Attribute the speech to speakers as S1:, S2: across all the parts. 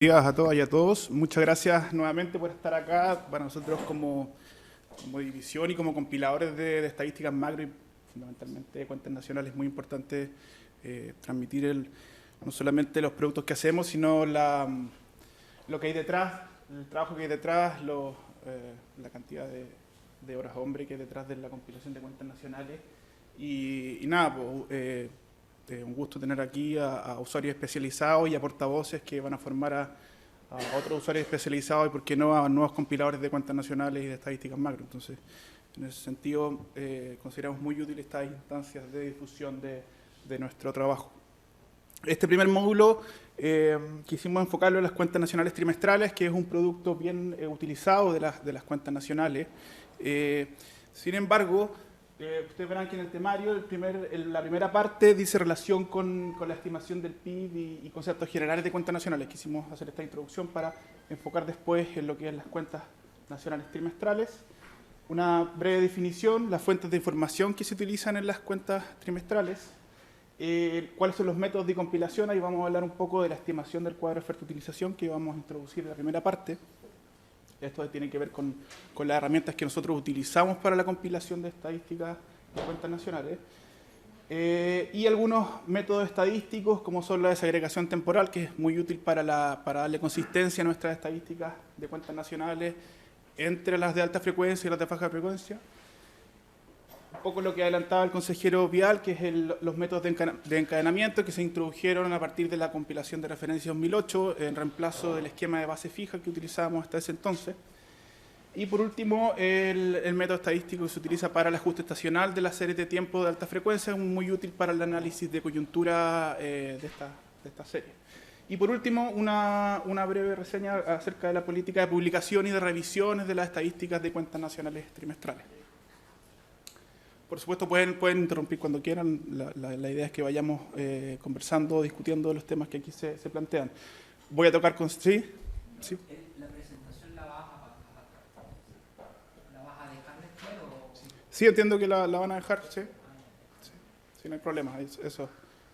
S1: Días a todas y a todos. Muchas gracias nuevamente por estar acá. Para nosotros como división y como compiladores de estadísticas macro y fundamentalmente de cuentas nacionales es muy importante transmitir no solamente los productos que hacemos, sino lo que hay detrás, el trabajo que hay detrás, la cantidad de horas hombre que hay detrás de la compilación de cuentas nacionales. Y nada, pues, un gusto tener aquí a usuarios especializados y a portavoces que van a formar a otros usuarios especializados y, por qué no, a nuevos compiladores de cuentas nacionales y de estadísticas macro. Entonces, en ese sentido, consideramos muy útiles estas instancias de difusión de nuestro trabajo. Este primer módulo quisimos enfocarlo en las cuentas nacionales trimestrales, que es un producto bien utilizado de las cuentas nacionales. Sin embargo, ustedes verán que en el temario la primera parte dice relación con la estimación del PIB y conceptos generales de cuentas nacionales. Quisimos hacer esta introducción para enfocar después en lo que es las cuentas nacionales trimestrales. Una breve definición, las fuentes de información que se utilizan en las cuentas trimestrales, cuáles son los métodos de compilación. Ahí vamos a hablar un poco de la estimación del cuadro de oferta-utilización que vamos a introducir en la primera parte. Esto tiene que ver con las herramientas que nosotros utilizamos para la compilación de estadísticas de cuentas nacionales. Y algunos métodos estadísticos, como son la desagregación temporal, que es muy útil para darle consistencia a nuestras estadísticas de cuentas nacionales entre las de alta frecuencia y las de baja frecuencia. Un poco lo que adelantaba el consejero Vial, que es los métodos de encadenamiento que se introdujeron a partir de la compilación de referencia 2008, en reemplazo del esquema de base fija que utilizábamos hasta ese entonces. Y por último, el método estadístico que se utiliza para el ajuste estacional de las series de tiempo de alta frecuencia, muy útil para el análisis de coyuntura de esta serie. Y por último, una breve reseña acerca de la política de publicación y de revisiones de las estadísticas de cuentas nacionales trimestrales. Por supuesto, pueden interrumpir cuando quieran. La idea es que vayamos conversando, discutiendo los temas que aquí se plantean. Voy a tocar con... ¿Sí? ¿Sí?
S2: ¿La presentación la vas a dejar después o...?
S1: Sí, entiendo que la van a dejar, sí. Sí, no hay problema, eso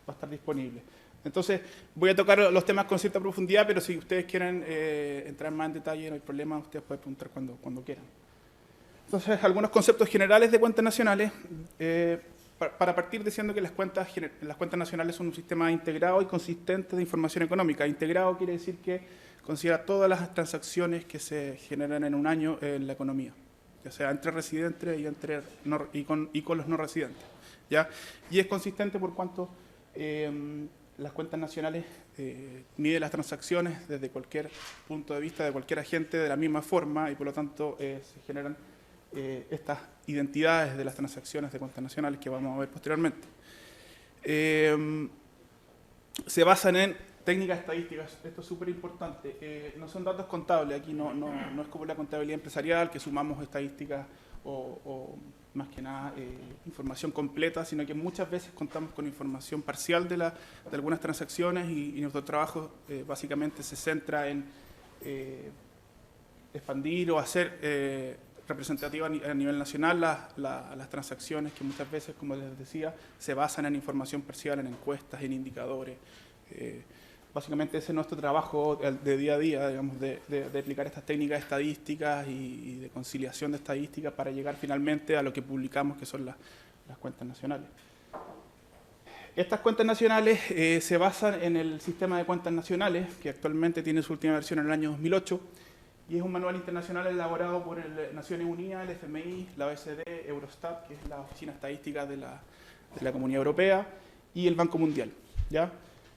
S1: va a estar disponible. Entonces, voy a tocar los temas con cierta profundidad, pero si ustedes quieren entrar más en detalle, no hay problema, ustedes pueden preguntar cuando quieran. Entonces, algunos conceptos generales de cuentas nacionales. Para partir diciendo que las cuentas nacionales son un sistema integrado y consistente de información económica. Integrado quiere decir que considera todas las transacciones que se generan en un año en la economía, ya sea entre residentes y con los no residentes, ¿ya? Y es consistente por cuanto las cuentas nacionales miden las transacciones desde cualquier punto de vista de cualquier agente de la misma forma y por lo tanto se generan estas identidades de las transacciones de cuentas nacionales que vamos a ver posteriormente. Se basan en técnicas estadísticas, esto es súper importante. No son datos contables, aquí no es como la contabilidad empresarial, que sumamos estadísticas o más que nada información completa, sino que muchas veces contamos con información parcial de algunas transacciones y nuestro trabajo básicamente se centra en expandir o hacer representativa a nivel nacional las transacciones que muchas veces, como les decía, se basan en información parcial, en encuestas, en indicadores. Básicamente ese es nuestro trabajo de día a día, digamos, de aplicar estas técnicas estadísticas y de conciliación de estadísticas para llegar finalmente a lo que publicamos, que son las cuentas nacionales. Estas cuentas nacionales se basan en el sistema de cuentas nacionales, que actualmente tiene su última versión en el año 2008, y es un manual internacional elaborado por Naciones Unidas, el FMI, la OECD, Eurostat, que es la Oficina Estadística de la Comunidad Europea, y el Banco Mundial, ¿ya?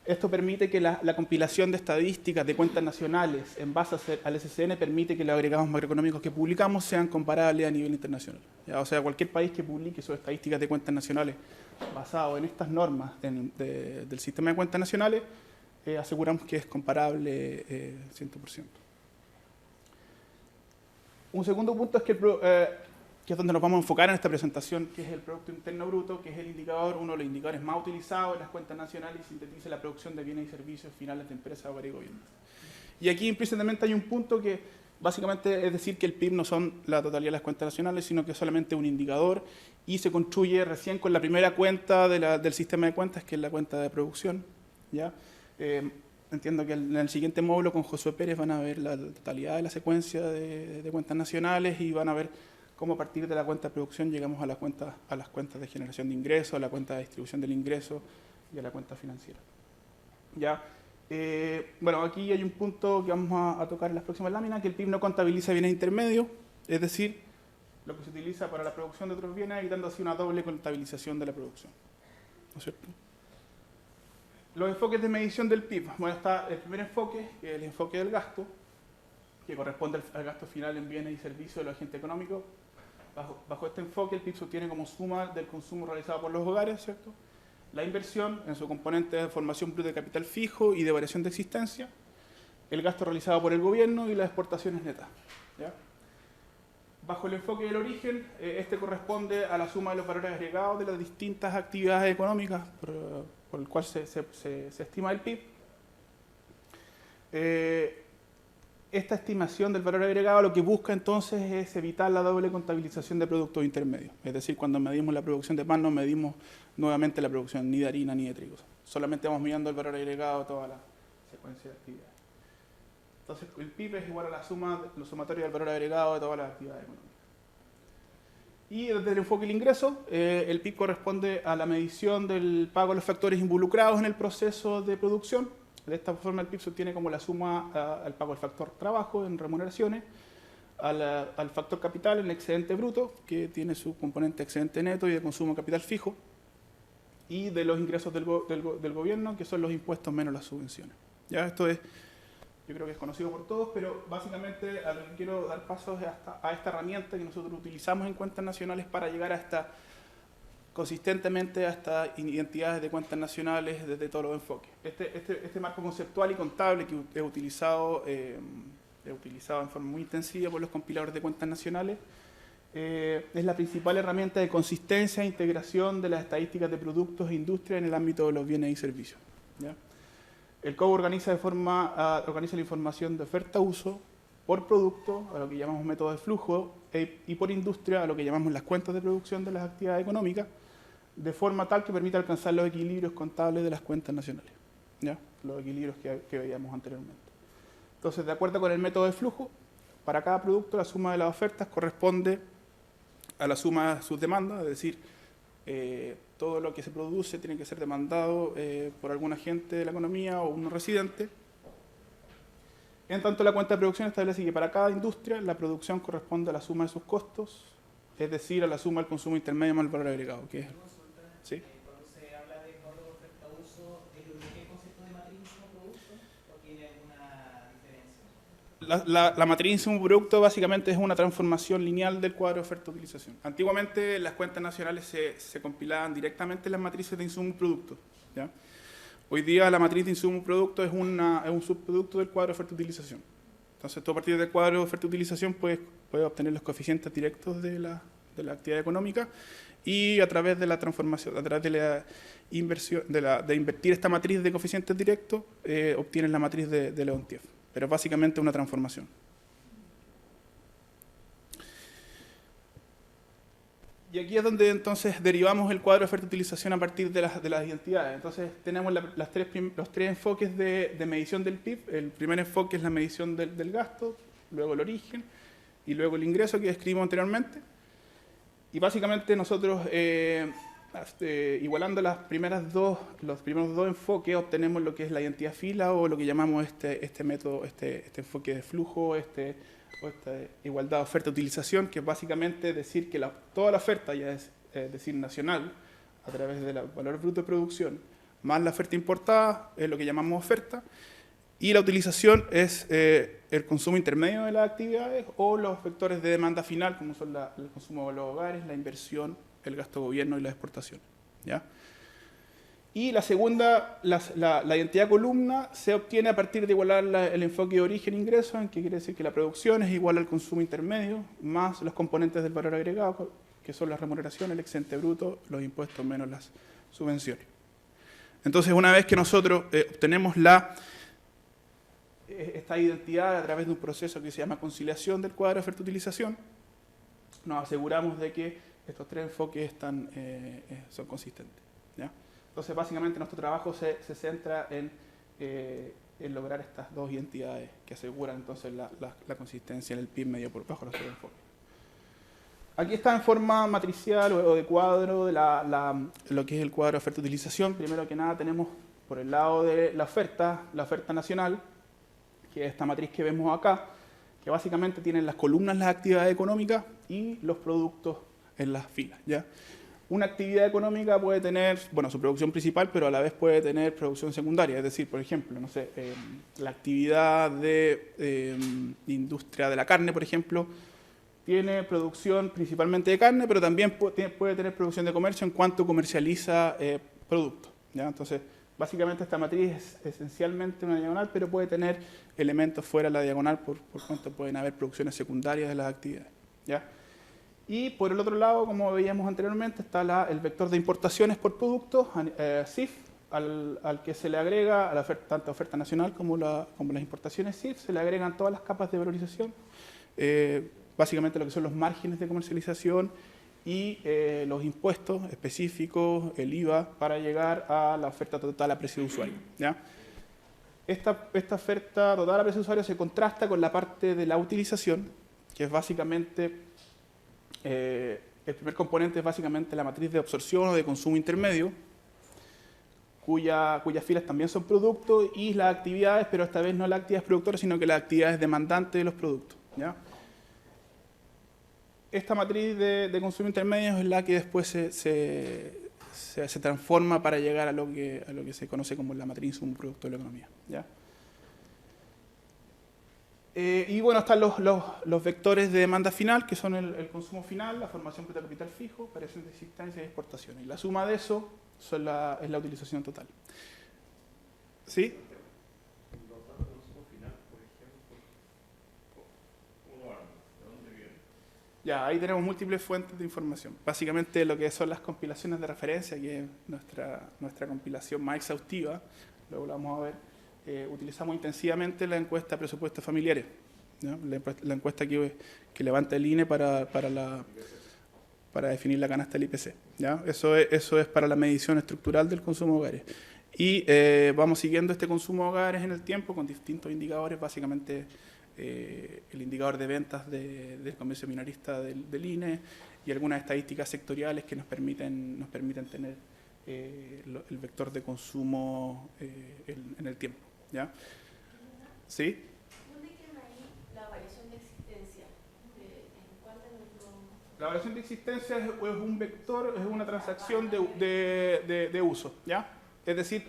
S1: Esto permite que la compilación de estadísticas de cuentas nacionales en base al SCN permite que los agregados macroeconómicos que publicamos sean comparables a nivel internacional, ¿ya? O sea, cualquier país que publique sus estadísticas de cuentas nacionales basado en estas normas del sistema de cuentas nacionales, aseguramos que es comparable 100%. Un segundo punto es que es donde nos vamos a enfocar en esta presentación, que es el Producto Interno Bruto, que es uno de los indicadores más utilizados en las cuentas nacionales y sintetiza la producción de bienes y servicios finales de empresas, hogares y gobierno. Y aquí implícitamente hay un punto que básicamente es decir que el PIB no son la totalidad de las cuentas nacionales, sino que es solamente un indicador y se construye recién con la primera cuenta del sistema de cuentas, que es la cuenta de producción, ¿ya? entiendo que en el siguiente módulo con Josué Pérez van a ver la totalidad de la secuencia de cuentas nacionales y van a ver cómo a partir de la cuenta de producción llegamos a las cuentas de generación de ingresos, a la cuenta de distribución del ingreso y a la cuenta financiera. ¿Ya? Bueno, aquí hay un punto que vamos a tocar en las próximas láminas, que el PIB no contabiliza bienes intermedios, es decir, lo que se utiliza para la producción de otros bienes, evitando así una doble contabilización de la producción. ¿No es cierto? Los enfoques de medición del PIB. Bueno, está el primer enfoque, que es el enfoque del gasto, que corresponde al gasto final en bienes y servicios de los agentes económicos. Bajo este enfoque, el PIB se obtiene como suma del consumo realizado por los hogares, ¿cierto? La inversión en su componente de formación bruta de capital fijo y de variación de existencia, el gasto realizado por el gobierno y las exportaciones netas. ¿Ya? Bajo el enfoque del origen, este corresponde a la suma de los valores agregados de las distintas actividades económicas por el cual se estima el PIB. Esta estimación del valor agregado lo que busca entonces es evitar la doble contabilización de productos intermedios. Es decir, cuando medimos la producción de pan no medimos nuevamente la producción ni de harina ni de trigo. Solamente vamos midiendo el valor agregado de toda la secuencia de actividades. Entonces el PIB es igual a la sumatoria del valor agregado de todas las actividades económicas. Y desde el enfoque del ingreso, el PIB corresponde a la medición del pago de los factores involucrados en el proceso de producción. De esta forma el PIB se obtiene como la suma al pago del factor trabajo en remuneraciones, al factor capital en el excedente bruto, que tiene su componente excedente neto y de consumo de capital fijo, y de los ingresos del gobierno, que son los impuestos menos las subvenciones. Ya esto es, yo creo que es conocido por todos, pero básicamente a lo que quiero dar paso es a esta herramienta que nosotros utilizamos en cuentas nacionales para llegar consistentemente a estas identidades de cuentas nacionales desde todos los enfoques. Este marco conceptual y contable que es utilizado en forma muy intensiva por los compiladores de cuentas nacionales, es la principal herramienta de consistencia e integración de las estadísticas de productos e industria en el ámbito de los bienes y servicios. ¿Ya? El COB organiza la información de oferta-uso por producto, a lo que llamamos método de flujo, y por industria, a lo que llamamos las cuentas de producción de las actividades económicas, de forma tal que permita alcanzar los equilibrios contables de las cuentas nacionales. ¿Ya? Los equilibrios que veíamos anteriormente. Entonces, de acuerdo con el método de flujo, para cada producto la suma de las ofertas corresponde a la suma de sus demandas, es decir, todo lo que se produce tiene que ser demandado por algún agente de la economía o un residente. En tanto, la cuenta de producción establece que para cada industria la producción corresponde a la suma de sus costos, es decir, a la suma del consumo intermedio más el valor agregado, que es... ¿Sí?
S2: Cuando se habla de código oferta-uso, ¿es lo mismo que el concepto de matriz insumo-producto o tiene alguna diferencia?
S1: La matriz insumo-producto básicamente es una transformación lineal del cuadro de oferta-utilización. Antiguamente las cuentas nacionales se compilaban directamente en las matrices de insumo-producto. ¿Ya? Hoy día la matriz de insumo-producto es un subproducto del cuadro de oferta-utilización. Entonces tú a partir del cuadro de oferta-utilización puedes obtener los coeficientes directos de la actividad económica y a través de la transformación, a través de la inversión, de invertir esta matriz de coeficientes directos, obtienes la matriz de Leontief. Pero es básicamente una transformación. Y aquí es donde entonces derivamos el cuadro de oferta-utilización a partir de las identidades. Entonces tenemos los tres enfoques de medición del PIB. El primer enfoque es la medición del gasto, luego el origen y luego el ingreso que describimos anteriormente. Y básicamente nosotros, igualando los primeros dos enfoques, obtenemos lo que es la identidad fila o lo que llamamos este método, este enfoque de flujo, esta igualdad oferta-utilización, que es básicamente decir que toda la oferta, ya es decir, nacional, a través del valor bruto de producción, más la oferta importada, es lo que llamamos oferta, y la utilización es el consumo intermedio de las actividades o los vectores de demanda final, como son el consumo de los hogares, la inversión, el gasto de gobierno y las exportaciones. ¿Ya? Y la segunda, la identidad columna, se obtiene a partir de igualar el enfoque de origen-ingreso, en que quiere decir que la producción es igual al consumo intermedio, más los componentes del valor agregado, que son las remuneraciones, el excedente bruto, los impuestos menos las subvenciones. Entonces, una vez que nosotros obtenemos esta identidad a través de un proceso que se llama conciliación del cuadro de oferta-utilización, nos aseguramos de que estos tres enfoques son consistentes. ¿Ya? Entonces, básicamente, nuestro trabajo se centra en en lograr estas dos identidades que aseguran entonces la consistencia en el PIB medio por bajo los enfoques. Aquí está en forma matricial o de cuadro de lo que es el cuadro de oferta-utilización. Primero que nada tenemos por el lado de la oferta nacional, que es esta matriz que vemos acá, que básicamente tiene en las columnas las actividades económicas y los productos en las filas, ¿ya? Una actividad económica puede tener, bueno, su producción principal, pero a la vez puede tener producción secundaria. Es decir, por ejemplo, no sé, la actividad de industria de la carne, por ejemplo, tiene producción principalmente de carne, pero también puede tener producción de comercio en cuanto comercializa productos, ¿ya? Entonces, básicamente esta matriz es esencialmente una diagonal, pero puede tener elementos fuera de la diagonal por cuanto pueden haber producciones secundarias de las actividades, ¿ya? Y por el otro lado, como veíamos anteriormente, está el vector de importaciones por productos, CIF, al que se le agrega a la oferta, tanto oferta nacional como las importaciones CIF, se le agregan todas las capas de valorización, básicamente lo que son los márgenes de comercialización y los impuestos específicos, el IVA, para llegar a la oferta total a precio de usuario, ¿ya? Esta oferta total a precio de usuario se contrasta con la parte de la utilización, que es básicamente, el primer componente es básicamente la matriz de absorción o de consumo intermedio, cuyas filas también son productos, y las actividades, pero esta vez no las actividades productoras, sino que las actividades demandantes de los productos, ¿ya? Esta matriz de consumo intermedio es la que después se transforma para llegar a lo que se conoce como la matriz insumo producto de la economía, ¿ya? Y bueno, están los vectores de demanda final, que son el consumo final, la formación bruta de capital fijo, operación de existencia y exportaciones. Y la suma de eso es la utilización total. ¿Sí?
S3: Los datos de consumo final, por ejemplo, ¿cómo lo arman? ¿De dónde vienen?
S1: Ya, ahí tenemos múltiples fuentes de información. Básicamente lo que son las compilaciones de referencia, que es nuestra compilación más exhaustiva, luego lo vamos a ver. Utilizamos intensivamente la encuesta de presupuestos familiares, ¿no? La encuesta que levanta el INE para definir la canasta del IPC, ¿ya? Eso es para la medición estructural del consumo de hogares. Y vamos siguiendo este consumo de hogares en el tiempo con distintos indicadores, básicamente el indicador de ventas del comercio minorista del INE y algunas estadísticas sectoriales que nos permiten tener el vector de consumo en el tiempo, ¿ya? ¿Sí?
S4: ¿Dónde queda ahí la variación de existencia? ¿En cuál de nuestro...?
S1: La variación de existencia es un vector, es una transacción de uso, ¿ya? Es decir,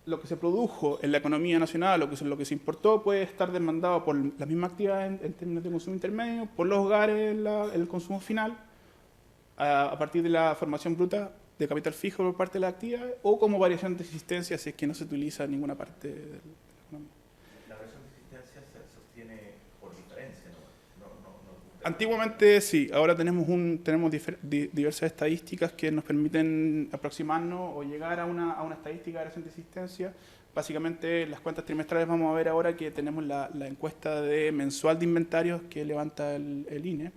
S1: lo que se produjo en la economía nacional, lo que se importó, puede estar demandado por la misma actividad en términos de consumo intermedio, por los hogares el consumo final, a partir de la formación bruta de capital fijo por parte de la actividad, o como variación de existencia si es que no se utiliza ninguna parte de la economía.
S3: La variación de existencia se sostiene por diferencia, ¿no?
S1: Antiguamente sí, ahora tenemos diversas estadísticas que nos permiten aproximarnos o llegar a una estadística de variación de existencia. Básicamente en las cuentas trimestrales vamos a ver ahora que tenemos la encuesta mensual de inventarios que levanta el INE.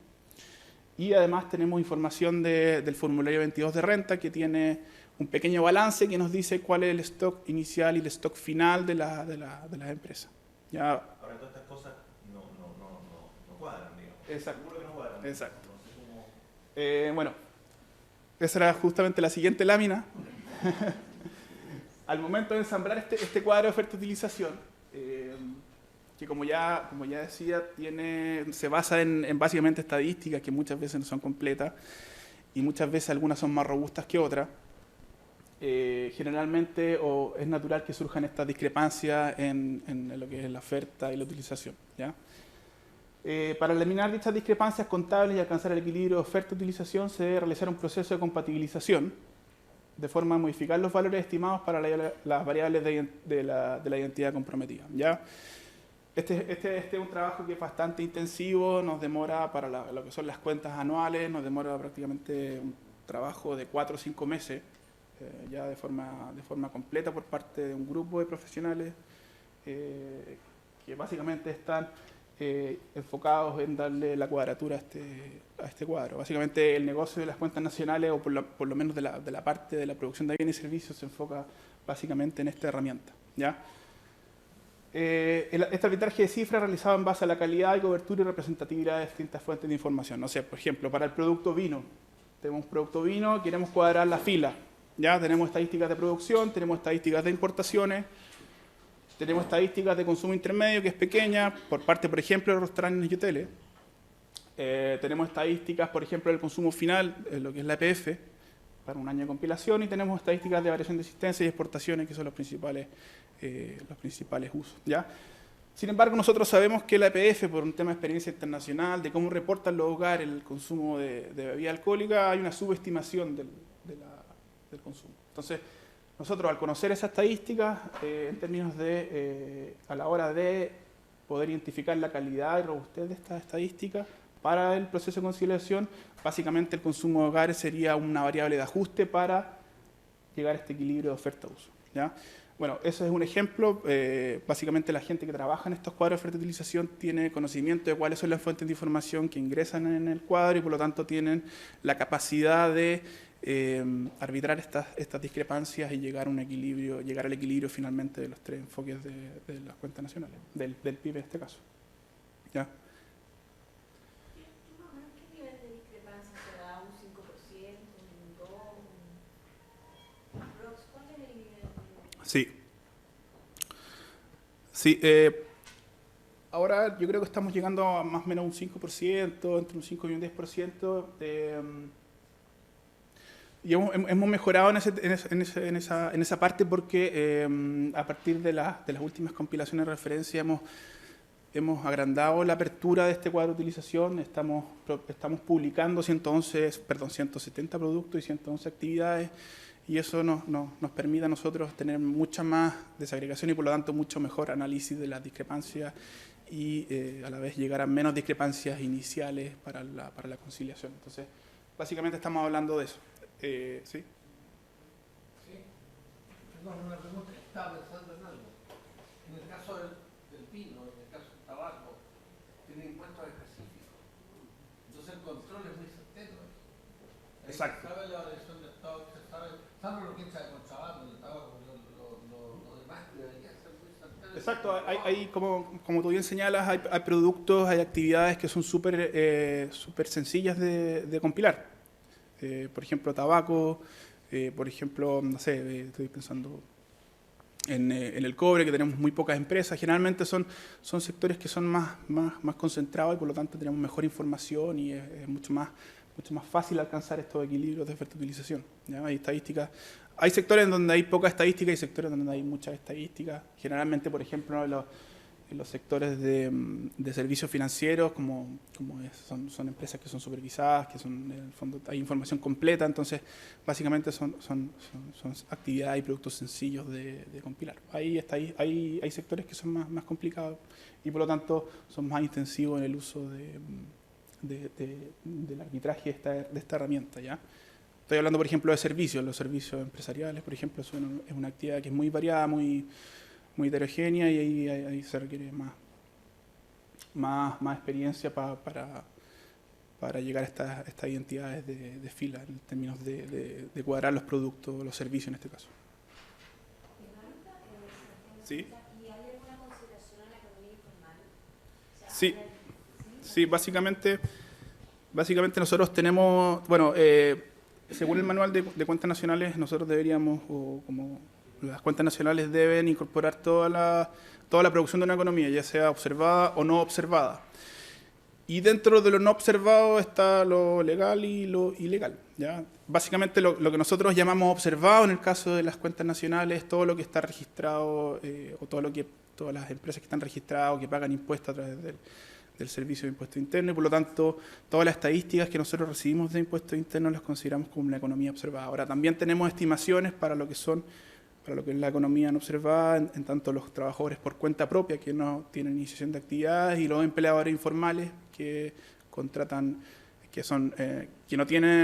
S1: Y además tenemos información del formulario 22 de renta que tiene un pequeño balance que nos dice cuál es el stock inicial y el stock final de las empresas. Ya.
S3: Ahora todas estas cosas no cuadran, digamos.
S1: Exacto.
S3: Seguro que no cuadran.
S1: Exacto.
S3: No sé cómo...
S1: Bueno, esa era justamente la siguiente lámina. Al momento de ensamblar este cuadro de oferta-utilización, que como ya decía, se basa en básicamente estadísticas que muchas veces no son completas y muchas veces algunas son más robustas que otras. Generalmente es natural que surjan estas discrepancias en lo que es la oferta y la utilización, ¿ya? Para eliminar dichas discrepancias contables y alcanzar el equilibrio de oferta-utilización se debe realizar un proceso de compatibilización de forma a modificar los valores estimados para las variables de la identidad comprometida, ¿ya? Este es un trabajo que es bastante intensivo, nos demora para lo que son las cuentas anuales, nos demora prácticamente un trabajo de 4 o 5 meses, ya de forma completa por parte de un grupo de profesionales que básicamente están enfocados en darle la cuadratura a este cuadro. Básicamente el negocio de las cuentas nacionales, o por lo menos de la parte de la producción de bienes y servicios, se enfoca básicamente en esta herramienta, ¿ya? Este arbitraje de cifras realizado en base a la calidad y cobertura y representatividad de distintas fuentes de información. No sé, por ejemplo, para el producto vino. Tenemos un producto vino, queremos cuadrar la fila. Ya tenemos estadísticas de producción, tenemos estadísticas de importaciones, tenemos estadísticas de consumo intermedio, que es pequeña, por parte, por ejemplo, de restaurantes y hoteles. Tenemos estadísticas, por ejemplo, del consumo final, lo que es la EPF, para un año de compilación, y tenemos estadísticas de variación de existencia y exportaciones, que son los principales usos. ¿Ya? Sin embargo, nosotros sabemos que la EPF, por un tema de experiencia internacional, de cómo reportan los hogares el consumo de bebida alcohólica, hay una subestimación del consumo. Entonces, nosotros al conocer esas estadísticas, en términos de, a la hora de poder identificar la calidad y robustez de estas estadísticas, para el proceso de conciliación, básicamente el consumo de hogares sería una variable de ajuste para llegar a este equilibrio de oferta-uso. ¿Ya? Bueno, eso es un ejemplo. Básicamente la gente que trabaja en estos cuadros de oferta y utilización tiene conocimiento de cuáles son las fuentes de información que ingresan en el cuadro y por lo tanto tienen la capacidad de arbitrar estas discrepancias y llegar a un equilibrio, llegar al equilibrio finalmente de los tres enfoques de las cuentas nacionales, del PIB en este caso. ¿Ya? Sí. Sí, ahora yo creo que estamos llegando a más o menos un 5%, entre un 5 y un 10%. Y hemos mejorado en esa parte porque a partir de las últimas compilaciones de referencia hemos agrandado la apertura de este cuadro de utilización. Estamos publicando 170 productos y 111 actividades. Y eso nos permite a nosotros tener mucha más desagregación y por lo tanto mucho mejor análisis de las discrepancias y a la vez llegar a menos discrepancias iniciales para la conciliación. Entonces, básicamente estamos hablando de eso. ¿Sí?
S5: Sí. Perdón, una pregunta. Estaba pensando en algo. En el caso del vino, en el caso del tabaco, tiene impuestos específicos. Entonces el control es muy certero.
S1: Exacto.
S5: Se sabe la variación de stock, se sabe, salvo lo que echa de contrabando, el tabaco, lo demás debería ser muy certero.
S1: Exacto, hay como tú bien señalas, hay productos, hay actividades que son súper sencillas de compilar. Por ejemplo, tabaco, por ejemplo, no sé, estoy pensando en el cobre, que tenemos muy pocas empresas. Generalmente son sectores que son más concentrados y por lo tanto tenemos mejor información y es mucho más fácil alcanzar estos equilibrios de oferta-utilización. Hay estadísticas, hay sectores en donde hay poca estadística y sectores donde hay mucha estadística. Generalmente, por ejemplo, en los sectores de servicios financieros, son empresas que son supervisadas, que son, en el fondo hay información completa, entonces básicamente son actividades y productos sencillos de compilar. Hay sectores que son más complicados y por lo tanto son más intensivos en el uso del arbitraje de esta herramienta. ¿Ya? Estoy hablando, por ejemplo, de servicios. Los servicios empresariales, por ejemplo, es una actividad que es muy variada, muy heterogénea y ahí se requiere más experiencia para llegar a estas identidades de fila en términos de cuadrar los productos, los servicios en este caso. ¿Sí?
S4: ¿Y hay alguna consideración en la economía informal? O sea,
S1: Sí. Sí, básicamente nosotros tenemos, bueno, según el manual de cuentas nacionales, nosotros deberíamos, o como las cuentas nacionales deben incorporar toda la producción de una economía, ya sea observada o no observada. Y dentro de lo no observado está lo legal y lo ilegal. ¿Ya? Básicamente lo que nosotros llamamos observado en el caso de las cuentas nacionales es todo lo que está registrado o todas las empresas que están registradas o que pagan impuestos a través del Servicio de Impuesto Interno y por lo tanto todas las estadísticas que nosotros recibimos de impuestos internos las consideramos como una economía observada. Ahora también tenemos estimaciones para lo que es la economía no observada, en tanto los trabajadores por cuenta propia que no tienen iniciación de actividades y los empleadores informales que contratan, que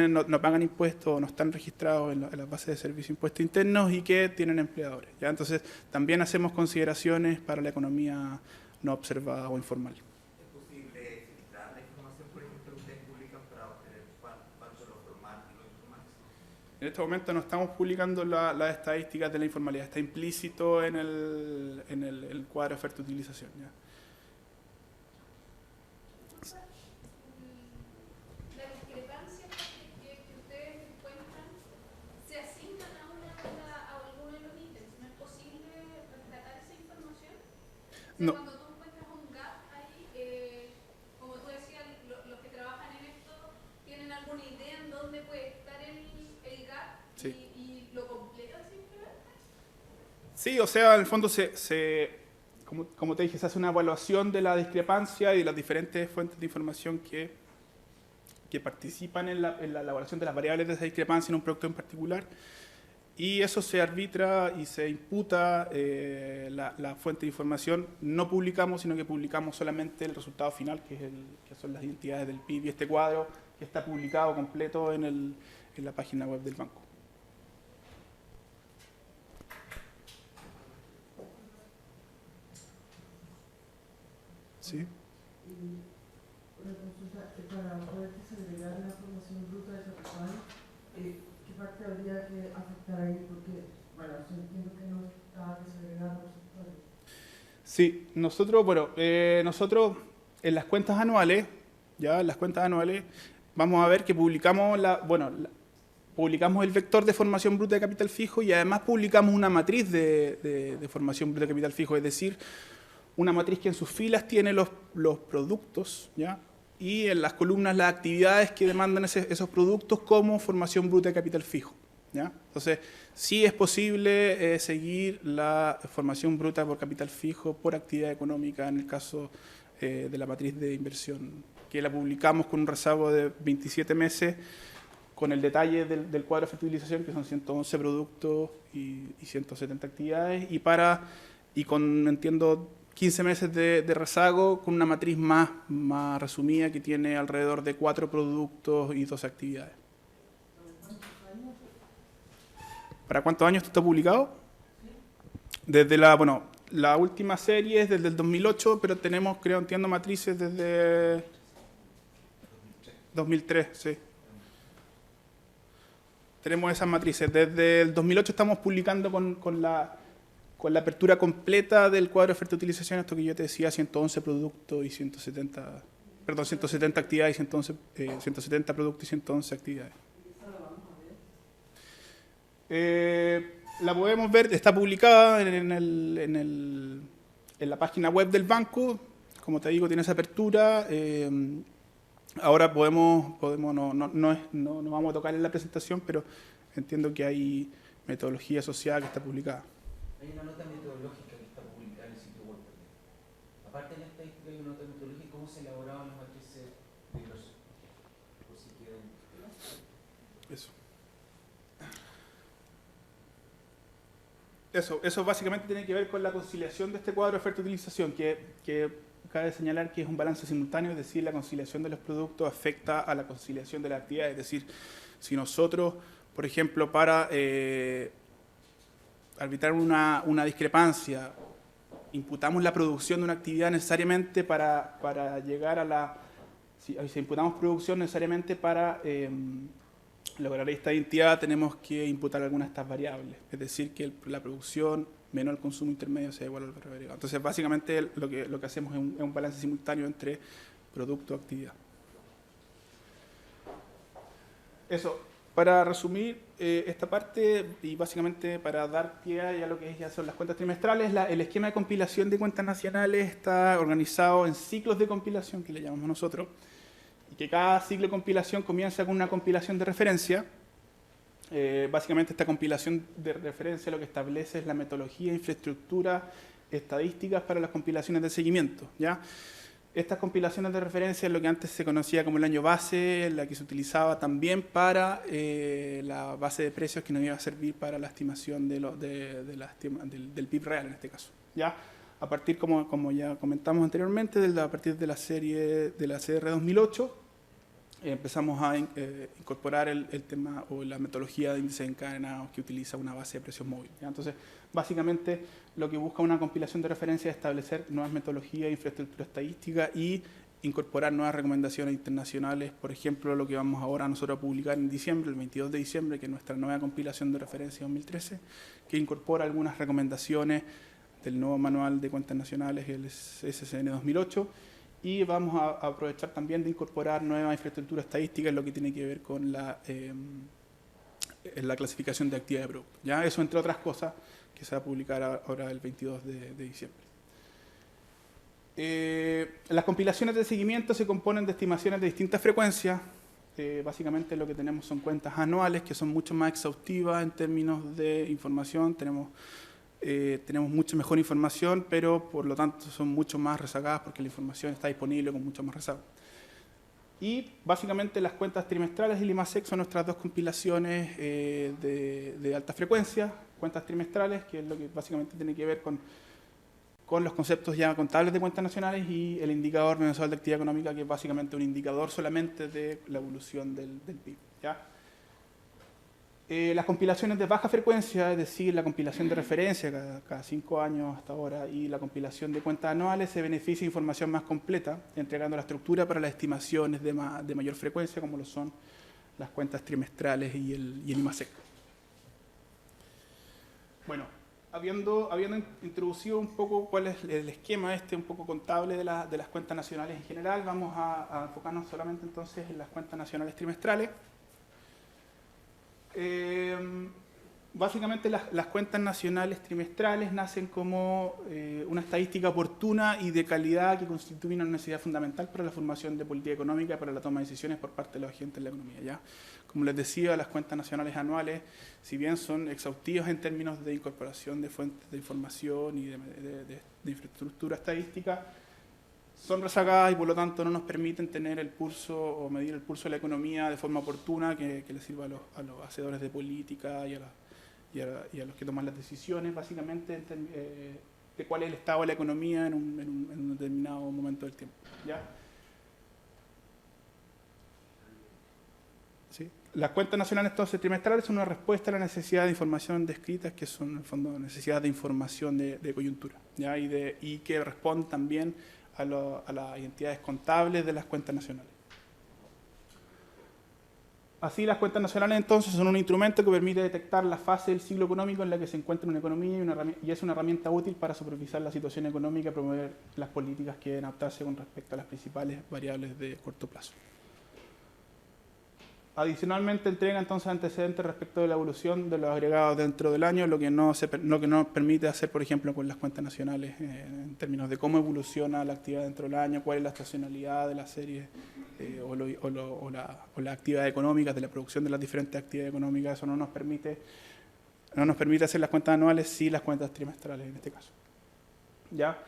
S1: no pagan impuestos o no están registrados en las bases de servicio de impuestos internos y que tienen empleadores. ¿Ya? Entonces también hacemos consideraciones para la economía no observada o informal.
S6: ¿Es posible filtrar la información, por ejemplo, que ustedes publican para obtener cuánto es lo formal y lo informal?
S1: En este momento no estamos publicando las estadísticas de la informalidad, está implícito en el cuadro de oferta de utilización. ¿Ya?
S4: La discrepancia que ustedes encuentran se asignan a alguno de los ítems. ¿No es posible rescatar esa información? O sea,
S1: No.
S4: cuando tú encuentras un gap ahí, como tú decías, los que trabajan en esto tienen alguna idea en dónde puede estar el gap
S1: Sí.
S4: y lo completo simplemente.
S1: Sí, o sea, en el fondo como te dije, se hace una evaluación de la discrepancia y de las diferentes fuentes de información que participan en la elaboración de las variables de esa discrepancia en un producto en particular. Y eso se arbitra y se imputa la fuente de información. No publicamos, sino que publicamos solamente el resultado final, que son las identidades del PIB y este cuadro que está publicado completo en la página web del banco. ¿Sí?
S6: Y una consulta, para poder desagregar la formación bruta de capital, ¿qué parte habría que afectar ahí? Porque, bueno, yo entiendo que no está desagregado los sectores.
S1: Sí, nosotros en las cuentas anuales, vamos a ver que publicamos publicamos el vector de formación bruta de capital fijo y además publicamos una matriz de formación bruta de capital fijo, es decir, una matriz que en sus filas tiene los productos, ¿ya? Y en las columnas las actividades que demandan esos productos como formación bruta de capital fijo, ¿ya? Entonces, sí es posible seguir la formación bruta por capital fijo por actividad económica en el caso de la matriz de inversión, que la publicamos con un rezago de 27 meses, con el detalle del cuadro de oferta y utilización, que son 111 productos y 170 actividades, y con, entiendo, 15 meses de rezago, con una matriz más resumida que tiene alrededor de 4 productos y 2 actividades. ¿Para cuántos años esto está publicado? Desde la última serie es desde el 2008, pero tenemos, entiendo, matrices desde 2003, sí. Tenemos esas matrices. Desde el 2008 estamos publicando con la apertura completa del cuadro de oferta de utilización, esto que yo te decía, 111 productos y 170 actividades, 170 productos y 111 actividades. La podemos ver, está publicada en la página web del banco, como te digo, tiene esa apertura. Ahora no vamos a tocar en la presentación, pero entiendo que hay metodología asociada que está publicada.
S2: Hay una nota metodológica que está publicada en el sitio web también. Aparte de la estadística, hay una nota metodológica y cómo se elaboraban las matrices de inversión. Por si quieren.
S1: Eso básicamente tiene que ver con la conciliación de este cuadro de oferta y utilización, que cabe señalar que es un balance simultáneo, es decir, la conciliación de los productos afecta a la conciliación de la actividad. Es decir, si nosotros, por ejemplo, para arbitrar una discrepancia, imputamos la producción de una actividad necesariamente para llegar a la... Si imputamos producción necesariamente para lograr esta identidad, tenemos que imputar algunas de estas variables. Es decir, que la producción menos el consumo intermedio sea igual al valor agregado. Entonces, básicamente, lo que hacemos es un balance simultáneo entre producto y actividad. Eso. Para resumir esta parte y básicamente para dar pie a lo que ya son las cuentas trimestrales, el esquema de compilación de cuentas nacionales está organizado en ciclos de compilación, que le llamamos nosotros, y que cada ciclo de compilación comienza con una compilación de referencia. Básicamente esta compilación de referencia lo que establece es la metodología, infraestructura, estadísticas para las compilaciones de seguimiento, ¿ya? Estas compilaciones de referencia es lo que antes se conocía como el año base, la que se utilizaba también para la base de precios que nos iba a servir para la estimación del PIB real en este caso. ¿Ya? A partir, como ya comentamos anteriormente, a partir de la serie de la CR 2008, empezamos a incorporar el tema o la metodología de índices encadenados que utiliza una base de precios móvil, ¿ya? Entonces, básicamente, lo que busca una compilación de referencia es establecer nuevas metodologías, infraestructura estadística y incorporar nuevas recomendaciones internacionales, por ejemplo, lo que vamos ahora nosotros a publicar en diciembre, el 22 de diciembre, que es nuestra nueva compilación de referencia 2013, que incorpora algunas recomendaciones del nuevo manual de cuentas nacionales, el SCN 2008, y vamos a aprovechar también de incorporar nueva infraestructura estadística en lo que tiene que ver con la clasificación de actividad de producto. ¿Ya? Eso, entre otras cosas, que se va a publicar ahora el 22 de diciembre. Las compilaciones de seguimiento se componen de estimaciones de distintas frecuencias. Básicamente lo que tenemos son cuentas anuales que son mucho más exhaustivas en términos de información. Tenemos mucha mejor información, pero por lo tanto son mucho más rezagadas porque la información está disponible con mucho más rezago. Y básicamente las cuentas trimestrales y el IMASEC son nuestras dos compilaciones de alta frecuencia, cuentas trimestrales, que es lo que básicamente tiene que ver con los conceptos ya contables de cuentas nacionales, y el indicador mensual de actividad económica, que es básicamente un indicador solamente de la evolución del PIB. ¿Ya? Las compilaciones de baja frecuencia, es decir, la compilación de referencia cada 5 años hasta ahora, y la compilación de cuentas anuales, se beneficia de información más completa, entregando la estructura para las estimaciones de mayor frecuencia, como lo son las cuentas trimestrales y el IMASEC. Bueno, habiendo introducido un poco cuál es el esquema un poco contable de las cuentas nacionales en general, vamos a enfocarnos solamente entonces en las cuentas nacionales trimestrales. Básicamente las cuentas nacionales trimestrales nacen como una estadística oportuna y de calidad que constituye una necesidad fundamental para la formación de política económica y para la toma de decisiones por parte de los agentes de la economía. ¿Ya? Como les decía, las cuentas nacionales anuales, si bien son exhaustivas en términos de incorporación de fuentes de información y de infraestructura estadística, son rezagadas y por lo tanto no nos permiten tener el pulso o medir el pulso de la economía de forma oportuna que les sirva a los hacedores de política y a los que toman las decisiones, básicamente, de cuál es el estado de la economía en un determinado momento del tiempo. ¿Ya? ¿Sí? Las cuentas nacionales entonces trimestrales son una respuesta a la necesidad de información descritas, que son en el fondo necesidades de información de coyuntura, ¿ya? Y que responden también a las entidades contables de las cuentas nacionales. Así, las cuentas nacionales entonces son un instrumento que permite detectar la fase del ciclo económico en la que se encuentra una economía y es una herramienta útil para supervisar la situación económica y promover las políticas que deben adaptarse con respecto a las principales variables de corto plazo. Adicionalmente, entrega entonces antecedentes respecto de la evolución de los agregados dentro del año, lo que nos permite hacer, por ejemplo, con las cuentas nacionales, en términos de cómo evoluciona la actividad dentro del año, cuál es la estacionalidad de la serie o las actividades económicas, de la producción de las diferentes actividades económicas. Eso no nos permite hacer las cuentas anuales, sí las cuentas trimestrales en este caso. ¿Ya?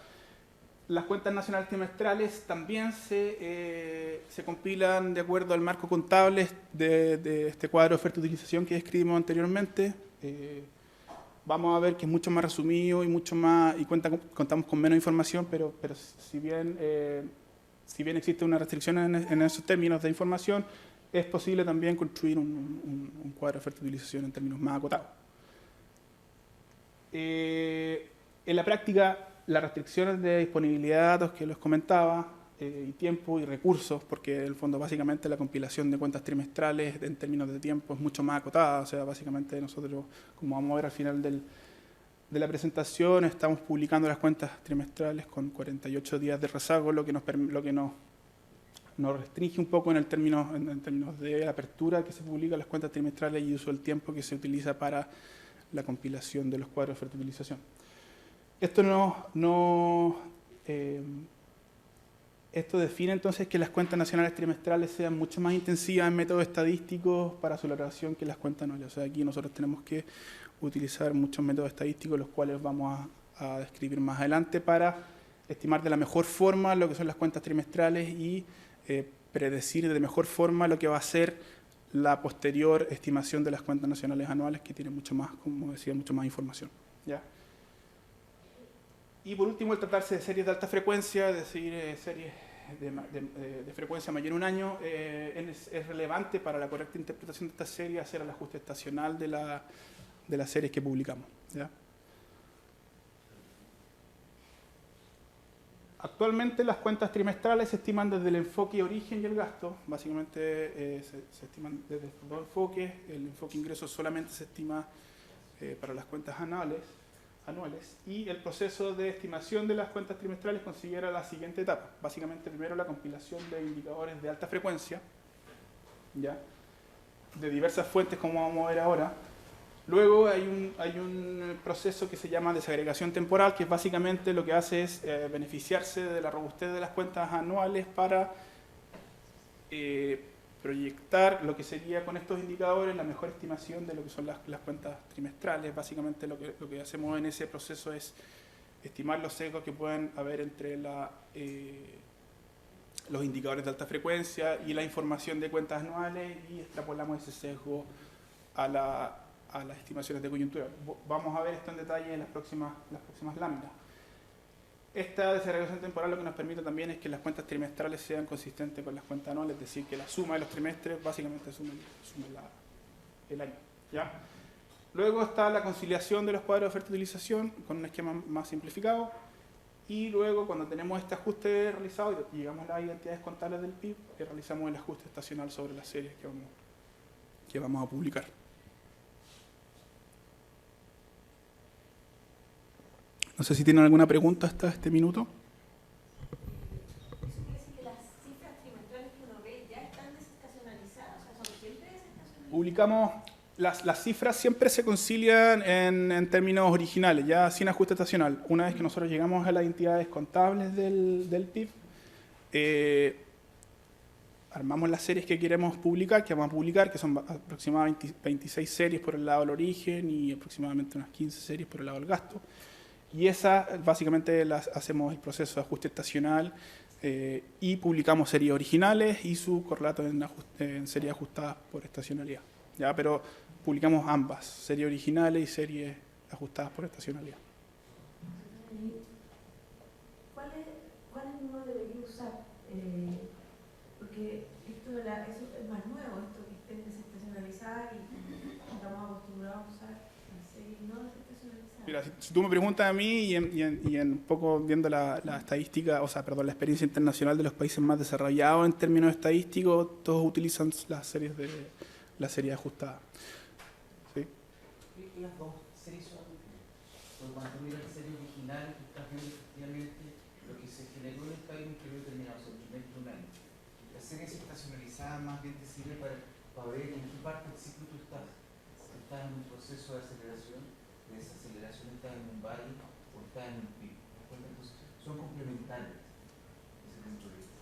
S1: Las cuentas nacionales trimestrales también se compilan de acuerdo al marco contable de este cuadro de oferta y utilización que describimos anteriormente. Vamos a ver que es mucho más resumido y contamos con menos información, pero si bien existe una restricción en esos términos de información, es posible también construir un cuadro de oferta y utilización en términos más acotados. En la práctica, las restricciones de disponibilidad de datos que les comentaba, y tiempo y recursos, porque en el fondo básicamente la compilación de cuentas trimestrales en términos de tiempo es mucho más acotada. O sea, básicamente nosotros, como vamos a ver al final de la presentación, estamos publicando las cuentas trimestrales con 48 días de rezago, lo que nos restringe un poco en términos de la apertura que se publica las cuentas trimestrales y uso del tiempo que se utiliza para la compilación de los cuadros de oferta y utilización. Esto define entonces que las cuentas nacionales trimestrales sean mucho más intensivas en métodos estadísticos para su elaboración que las cuentas anuales. O sea, aquí nosotros tenemos que utilizar muchos métodos estadísticos, los cuales vamos a describir más adelante, para estimar de la mejor forma lo que son las cuentas trimestrales y predecir de mejor forma lo que va a ser la posterior estimación de las cuentas nacionales anuales, que tiene mucho más, como decía, mucho más información. ¿Ya? Y por último, el tratarse de series de alta frecuencia, es decir, series de frecuencia mayor a un año, es relevante para la correcta interpretación de esta serie hacer el ajuste estacional de las series que publicamos. ¿Ya? Actualmente las cuentas trimestrales se estiman desde el enfoque origen y el gasto. Básicamente se estiman desde estos dos enfoques. El enfoque ingresos solamente se estima para las cuentas anuales. Y el proceso de estimación de las cuentas trimestrales considera la siguiente etapa. Básicamente primero la compilación de indicadores de alta frecuencia, ¿ya?, de diversas fuentes, como vamos a ver ahora. Luego hay un proceso que se llama desagregación temporal, que básicamente lo que hace es beneficiarse de la robustez de las cuentas anuales para proyectar lo que sería con estos indicadores la mejor estimación de lo que son las cuentas trimestrales. Básicamente lo que hacemos en ese proceso es estimar los sesgos que pueden haber entre los indicadores de alta frecuencia y la información de cuentas anuales, y extrapolamos ese sesgo a las estimaciones de coyuntura. Vamos a ver esto en detalle en las próximas láminas. Esta desagregación temporal lo que nos permite también es que las cuentas trimestrales sean consistentes con las cuentas anuales, es decir, que la suma de los trimestres básicamente sume el año, ¿ya? Luego está la conciliación de los cuadros de oferta y utilización con un esquema más simplificado, y luego cuando tenemos este ajuste realizado y llegamos a las identidades contables del PIB, realizamos el ajuste estacional sobre las series que vamos a publicar. No sé si tienen alguna pregunta hasta este minuto.
S4: ¿Eso quiere decir que las cifras trimestrales que uno ve ya están desestacionalizadas? O sea, ¿son siempre desestacionalizadas?
S1: Publicamos, las cifras siempre se concilian en términos originales, ya sin ajuste estacional. Una vez que nosotros llegamos a las entidades contables del PIB, armamos las series que queremos publicar, que vamos a publicar, que son aproximadamente 26 series por el lado del origen y aproximadamente unas 15 series por el lado del gasto. Y esas básicamente las hacemos el proceso de ajuste estacional y publicamos series originales y su correlato en series ajustadas por estacionalidad, ¿ya? Pero publicamos ambas, series originales y series ajustadas por estacionalidad.
S6: ¿Cuál número debería usar? Porque eso es más nuevo, esto que estén desestacionalizadas, y estamos acostumbrados a usar las series no desestacionalizadas.
S1: Mira, si tú me preguntas a mí y en un poco viendo la estadística, la experiencia internacional de los países más desarrollados en términos estadísticos, todos utilizan las series ajustadas. ¿Sí?
S2: Y las dos series son útiles. Porque cuando tú miras la serie original, tú estás viendo efectivamente lo que se generó en el país en un periodo determinado, o sea, un trimestre, un año. La serie estacionalizada más bien te sirve para ver en qué parte del ciclo tú estás. Si estás en un proceso de aceleración, de desaceleración, estás en un valle o estás en un pico. Entonces, son complementarias desde ese punto de vista.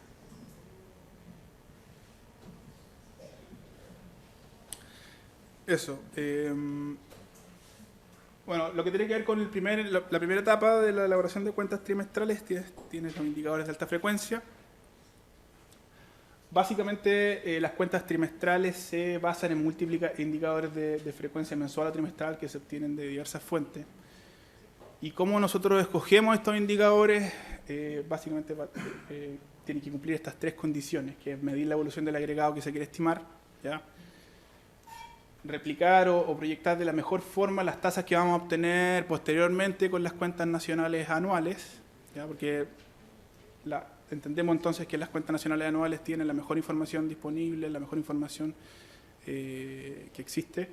S1: Eso. Bueno, lo que tiene que ver con la primera etapa de la elaboración de cuentas trimestrales, tienes los indicadores de alta frecuencia. Básicamente, las cuentas trimestrales se basan en múltiples indicadores de frecuencia mensual o trimestral que se obtienen de diversas fuentes. Y cómo nosotros escogemos estos indicadores, básicamente tienen que cumplir estas tres condiciones, que es medir la evolución del agregado que se quiere estimar, ¿ya?, replicar o proyectar de la mejor forma las tasas que vamos a obtener posteriormente con las cuentas nacionales anuales, ¿ya?, porque entendemos entonces que las cuentas nacionales anuales tienen la mejor información disponible, la mejor información que existe,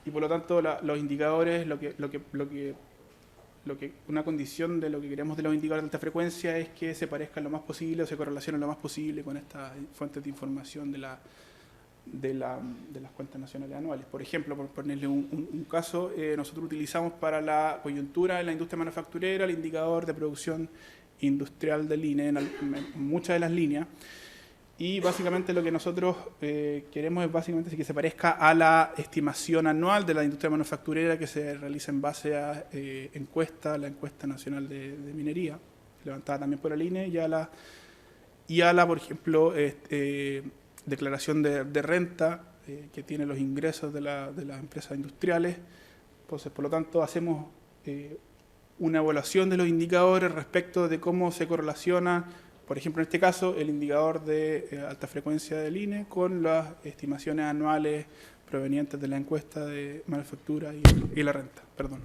S1: y por lo tanto los indicadores, una condición de lo que queremos de los indicadores de alta frecuencia es que se parezcan lo más posible o se correlacionen lo más posible con estas fuentes de información de las cuentas nacionales anuales. Por ejemplo, por ponerle un caso, nosotros utilizamos para la coyuntura en la industria manufacturera el indicador de producción industrial del INE en muchas de las líneas, y básicamente lo que nosotros queremos es básicamente que se parezca a la estimación anual de la industria manufacturera que se realiza en base a la encuesta nacional de minería, levantada también por el INE, y a la, por ejemplo, declaración de renta que tiene los ingresos de las empresas industriales. Entonces, por lo tanto, hacemos una evaluación de los indicadores respecto de cómo se correlaciona, por ejemplo, en este caso, el indicador de alta frecuencia del INE con las estimaciones anuales provenientes de la encuesta de manufactura y la renta. Perdón.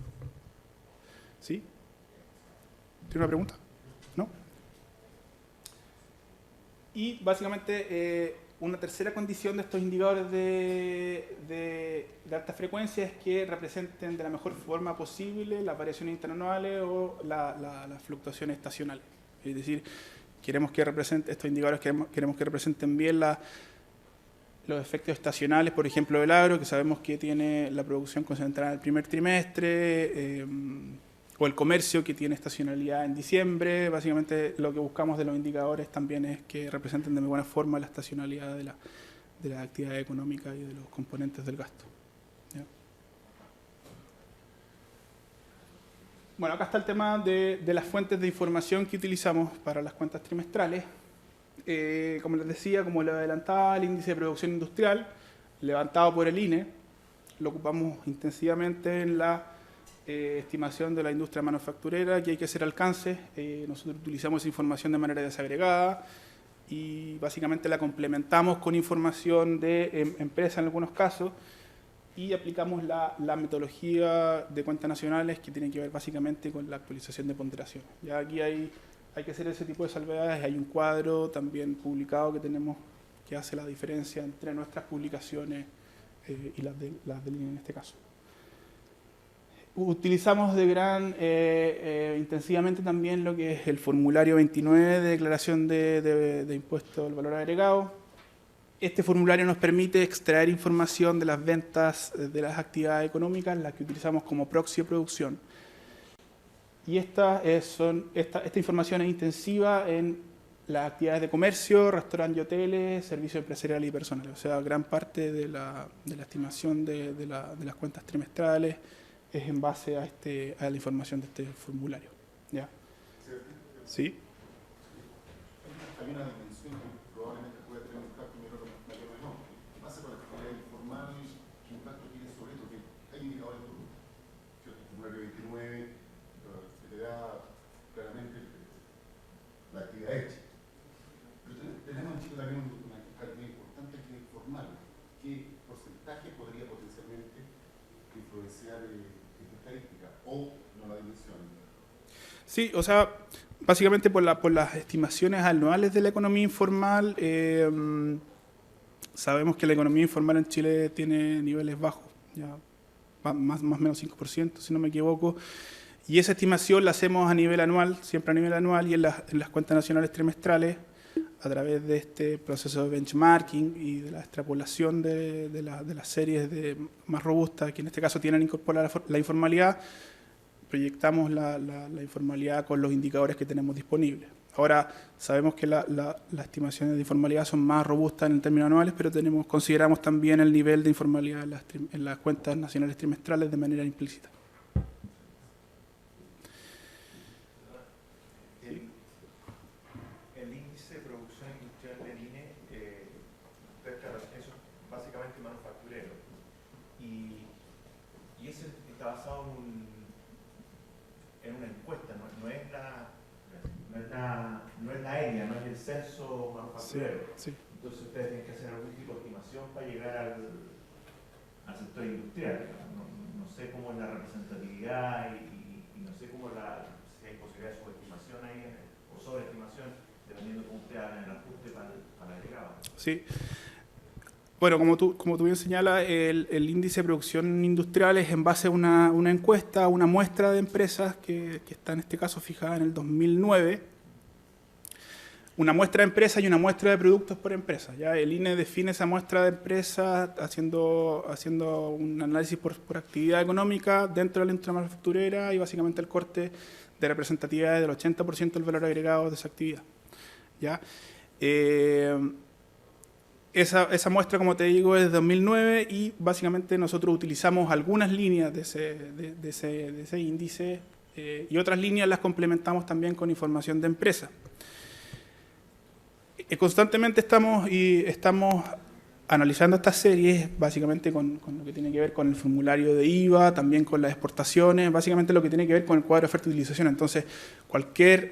S1: ¿Sí? ¿Tiene una pregunta? ¿No? Y básicamente una tercera condición de estos indicadores de alta frecuencia es que representen de la mejor forma posible las variaciones interanuales o las fluctuaciones estacionales. Es decir, queremos que estos indicadores queremos que representen bien los efectos estacionales, por ejemplo, del agro, que sabemos que tiene la producción concentrada en el primer trimestre, o el comercio, que tiene estacionalidad en diciembre. Básicamente lo que buscamos de los indicadores también es que representen de buena forma la estacionalidad de la actividad económica y de los componentes del gasto. ¿Ya? Bueno, acá está el tema de las fuentes de información que utilizamos para las cuentas trimestrales. Como les decía, como lo adelantaba, el índice de producción industrial, levantado por el INE, lo ocupamos intensivamente en la estimación de la industria manufacturera, que hay que hacer alcance. Nosotros utilizamos esa información de manera desagregada y básicamente la complementamos con información de empresas en algunos casos, y aplicamos la metodología de cuentas nacionales, que tiene que ver básicamente con la actualización de ponderaciones. Ya aquí hay que hacer ese tipo de salvedades. Hay un cuadro también publicado que tenemos que hace la diferencia entre nuestras publicaciones y las del INE en este caso. Utilizamos intensivamente también lo que es el formulario 29 de declaración de impuesto al valor agregado. Este formulario nos permite extraer información de las ventas de las actividades económicas, las que utilizamos como proxy de producción. Y esta información es intensiva en las actividades de comercio, restaurantes y hoteles, servicios empresariales y personales. O sea, gran parte de la estimación de las cuentas trimestrales es en base a la información de este formulario. ¿Ya? ¿Sí?
S7: Hay una dimensión que probablemente puede tener un impacto mayor o menor. ¿Qué pasa con la actividad informal? ¿Qué impacto tiene sobre esto? Que hay indicadores duros. El formulario 29 te da claramente la actividad hecha. Pero tenemos en Chile también una cantidad importante que es informal. ¿Qué porcentaje podría potencialmente influenciar esta estadística o no la dimensión?
S1: Sí, o sea, básicamente por las estimaciones anuales de la economía informal, sabemos que la economía informal en Chile tiene niveles bajos, ya más o menos 5%, si no me equivoco, y esa estimación la hacemos a nivel anual, siempre a nivel anual, y en las cuentas nacionales trimestrales, a través de este proceso de benchmarking y de la extrapolación de las series más robustas, que en este caso tienen incorporada la informalidad, proyectamos la informalidad con los indicadores que tenemos disponibles. Ahora, sabemos que las estimaciones de informalidad son más robustas en términos anuales, pero consideramos también el nivel de informalidad en las cuentas nacionales trimestrales de manera implícita.
S3: El índice de producción industrial del INE, claro, eso es básicamente manufacturero. Y ese está basado en una encuesta, no es la ENIA, no es el censo manufacturero.
S1: Sí.
S3: Entonces ustedes tienen que hacer algún tipo de estimación para llegar al sector industrial. No sé cómo es la representatividad y no sé si hay posibilidad de subestimación ahí o sobreestimación, dependiendo de cómo ustedes hagan el ajuste para el agregado.
S1: Sí. Bueno, como tú bien señalas, el índice de producción industrial es en base a una encuesta, una muestra de empresas que está en este caso fijada en el 2009. Una muestra de empresas y una muestra de productos por empresa. ¿Ya? El INE define esa muestra de empresas haciendo un análisis por actividad económica dentro de la industria manufacturera y básicamente el corte de representatividad del 80% del valor agregado de esa actividad. ¿Ya? Esa muestra, como te digo, es de 2009 y básicamente nosotros utilizamos algunas líneas de ese índice y otras líneas las complementamos también con información de empresa. Constantemente estamos analizando estas series, básicamente con lo que tiene que ver con el formulario de IVA, también con las exportaciones, básicamente lo que tiene que ver con el cuadro de oferta y utilización. Entonces, cualquier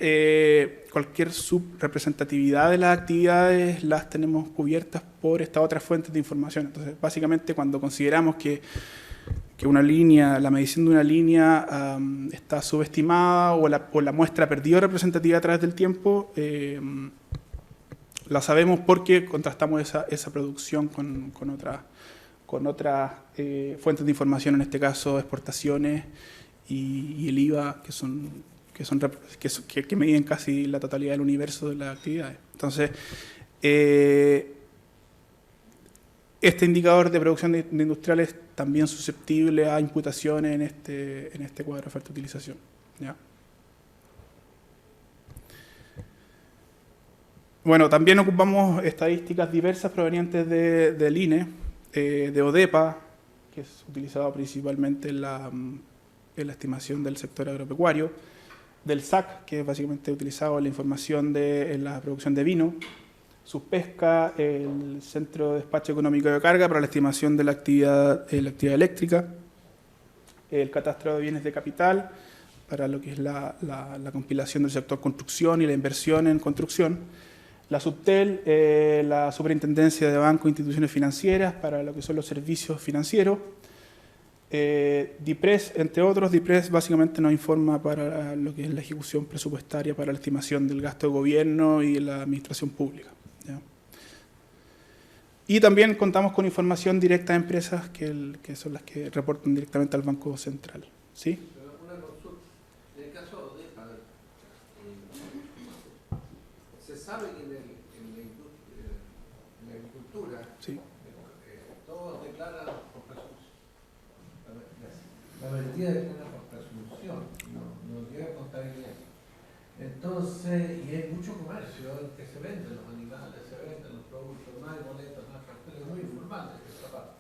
S1: subrepresentatividad de las actividades las tenemos cubiertas por estas otras fuentes de información. Entonces, básicamente cuando consideramos que una línea, la medición de una línea está subestimada o la muestra perdió representatividad a través del tiempo, La sabemos porque contrastamos esa producción con otras fuentes de información, en este caso exportaciones y el IVA, que miden casi la totalidad del universo de las actividades. Entonces, este indicador de producción de industrial es también susceptible a imputaciones en este cuadro de oferta-utilización. ¿Ya? Bueno, también ocupamos estadísticas diversas provenientes del INE, de ODEPA, que es utilizado principalmente en la estimación del sector agropecuario, del SAC, que es básicamente utilizado en la información en la producción de vino, Subpesca, el Centro de Despacho Económico de Carga para la estimación de la actividad eléctrica, el Catastro de Bienes de Capital para lo que es la compilación del sector construcción y la inversión en construcción, la Subtel, la Superintendencia de Bancos e Instituciones Financieras para lo que son los servicios financieros, DIPRES, entre otros. DIPRES básicamente nos informa para lo que es la ejecución presupuestaria para la estimación del gasto de gobierno y de la administración pública. ¿Ya? Y también contamos con información directa de empresas que son las que reportan directamente al Banco Central. ¿Sí?
S5: Una consulta. En el caso de ODEPA, se sabe que en la agricultura
S1: Sí.
S5: todos declaran por presunción. La mayoría declara por presunción, no llega a contabilidad. Entonces, y hay mucho comercio en que se venden los animales, se venden los productos, no hay boletas, no hay carteles, muy informales esa parte.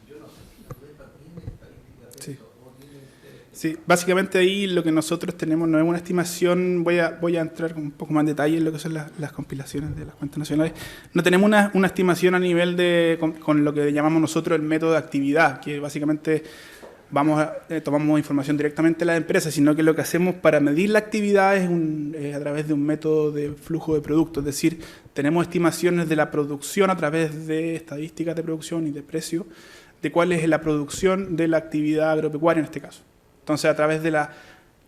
S5: Yo no sé si la ODEPA tiene estadísticas de
S1: Sí.
S5: eso o tiene interés.
S1: Sí, básicamente ahí lo que nosotros tenemos no es una estimación, voy a entrar con un poco más en detalle en lo que son las compilaciones de las cuentas nacionales. No tenemos una estimación a nivel con lo que llamamos nosotros el método de actividad, que básicamente tomamos información directamente de las empresas, sino que lo que hacemos para medir la actividad es a través de un método de flujo de productos, es decir, tenemos estimaciones de la producción a través de estadísticas de producción y de precio, de cuál es la producción de la actividad agropecuaria en este caso. Entonces, a través de la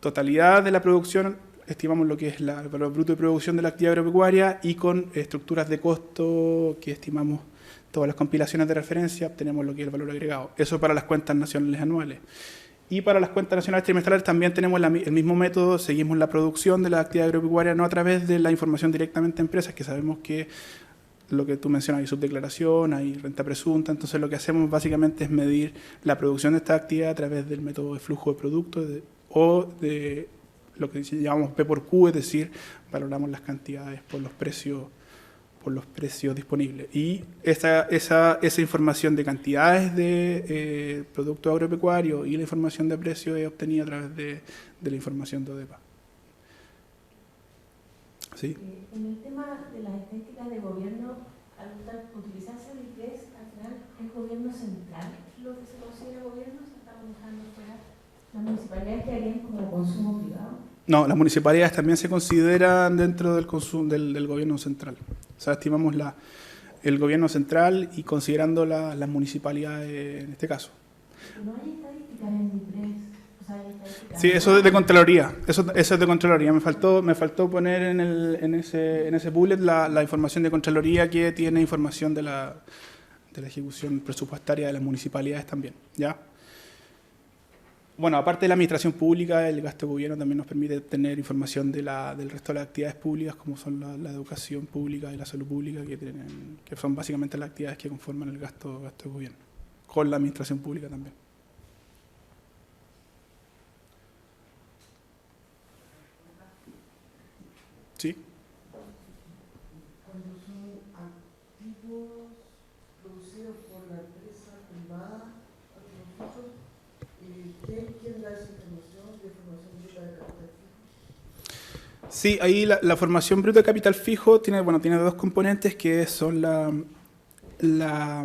S1: totalidad de la producción, estimamos lo que es el valor bruto de producción de la actividad agropecuaria y con estructuras de costo que estimamos todas las compilaciones de referencia, obtenemos lo que es el valor agregado. Eso para las cuentas nacionales anuales. Y para las cuentas nacionales trimestrales también tenemos el mismo método, seguimos la producción de la actividad agropecuaria no a través de la información directamente a empresas, que sabemos que lo que tú mencionas, hay subdeclaración, hay renta presunta, entonces lo que hacemos básicamente es medir la producción de esta actividad a través del método de flujo de productos o de lo que llamamos P por Q, es decir, valoramos las cantidades por los precios disponibles. Y esa información de cantidades de productos agropecuarios y la información de precios es obtenida a través de la información de ODEPA. ¿Sí?
S8: En el tema de las estadísticas de gobierno, al utilizarse el IPRES, al final es gobierno central lo que se considera gobierno, se está manejando fuera. ¿Las municipalidades que harían como consumo privado?
S1: No, las municipalidades también se consideran dentro del gobierno central. O sea, estimamos el gobierno central y considerando las municipalidades en este caso.
S8: No hay estadísticas en IPRES.
S1: Sí, eso es de Contraloría. Eso es de Contraloría. Me faltó poner en ese bullet la información de Contraloría, que tiene información de la ejecución presupuestaria de las municipalidades también. ¿Ya? Bueno, aparte de la administración pública, el gasto de gobierno también nos permite tener información del resto de las actividades públicas, como son la educación pública y la salud pública, que son básicamente las actividades que conforman el gasto de gobierno, con la administración pública también. ¿Sí?
S6: Cuando son activos producidos por la empresa privada, nosotros, ¿quién da esa información? ¿De formación bruta de capital fijo?
S1: Sí, ahí la formación bruta de capital fijo tiene dos componentes, que son la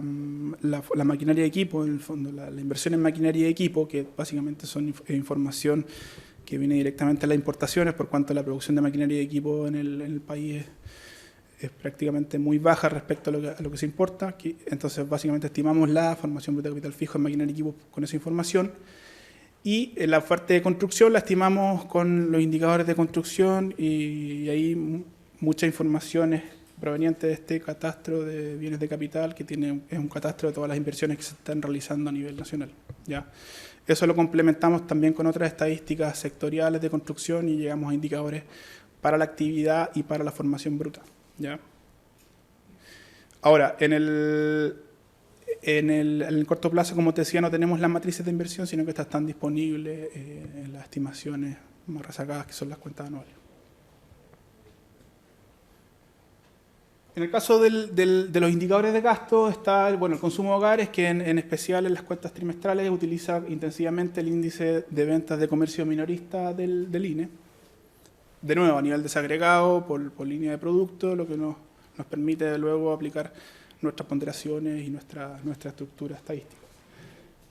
S1: maquinaria de equipo, en el fondo, la inversión en maquinaria de equipo, que básicamente son información que viene directamente a las importaciones, por cuanto la producción de maquinaria de equipo en el país es prácticamente muy baja respecto a lo que se importa. Entonces, básicamente estimamos la formación bruta de capital fijo en maquinaria de equipo con esa información. Y en la parte de construcción la estimamos con los indicadores de construcción, y ahí muchas informaciones proveniente de este catastro de bienes de capital, que es un catastro de todas las inversiones que se están realizando a nivel nacional, ¿ya? Eso lo complementamos también con otras estadísticas sectoriales de construcción y llegamos a indicadores para la actividad y para la formación bruta, ¿ya? Ahora, en el corto plazo, como te decía, no tenemos las matrices de inversión, sino que estas están disponibles en las estimaciones más rezagadas, que son las cuentas anuales. En el caso de los indicadores de gasto está el consumo de hogares, que en especial en las cuentas trimestrales utiliza intensivamente el índice de ventas de comercio minorista del INE. De nuevo, a nivel desagregado, por línea de producto, lo que nos permite luego aplicar nuestras ponderaciones y nuestra estructura estadística.